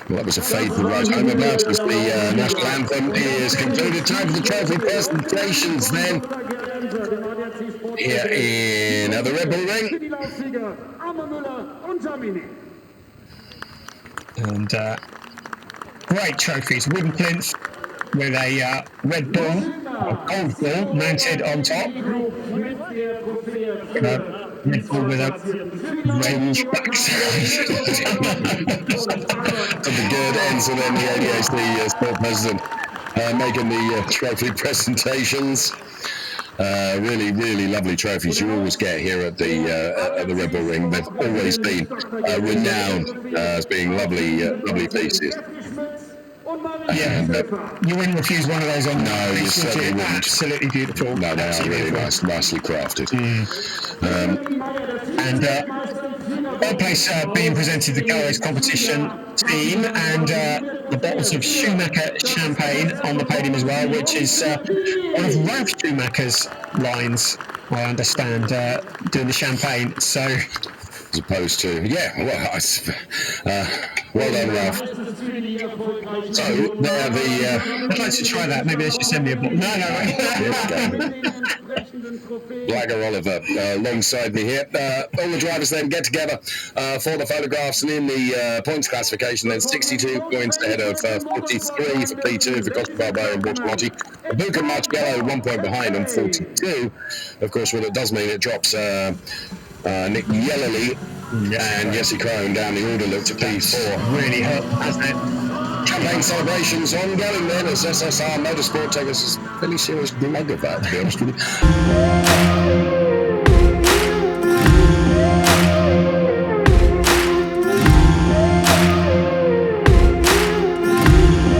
Well, that was a faithful ride home about as the national anthem is concluded. Time for the trophy presentations then. Here in the Red Bull Ring. And great trophies, wooden plinth with a Red Bull, or gold bull, mounted on top. Red Bull with a red backside. Of the good ends, and then the ADAC sport president making the trophy presentations. Really, really lovely trophies you always get here at the Red Bull Ring. They've always been renowned as being lovely pieces. Yeah, you wouldn't refuse one of those on no, you certainly wouldn't. Absolutely beautiful. No, they are really nice, nicely crafted. And third place being presented the Callaway's competition team, and the bottles of Schumacher champagne on the podium as well, which is one of Ralph Schumacher's lines, I understand, doing the champagne. So, as opposed to, well done, Ralph. So, they're the... I'd like to try that. Maybe they should send me a bottle. No. Blagger Oliver alongside me here. All the drivers then get together for the photographs, and in the points classification then 62 points ahead of 43 for P2 for Costa Balboa and Bortolotti. Buca and Marcello 1 point behind on 42. Of course, what it does mean, it drops Nick Yellerly and Jesse Crone down the order look to P4. Really hurt, hasn't it? Campaign celebrations ongoing then as SSR Motorsport take us a fairly serious glug of that, to be honest with you.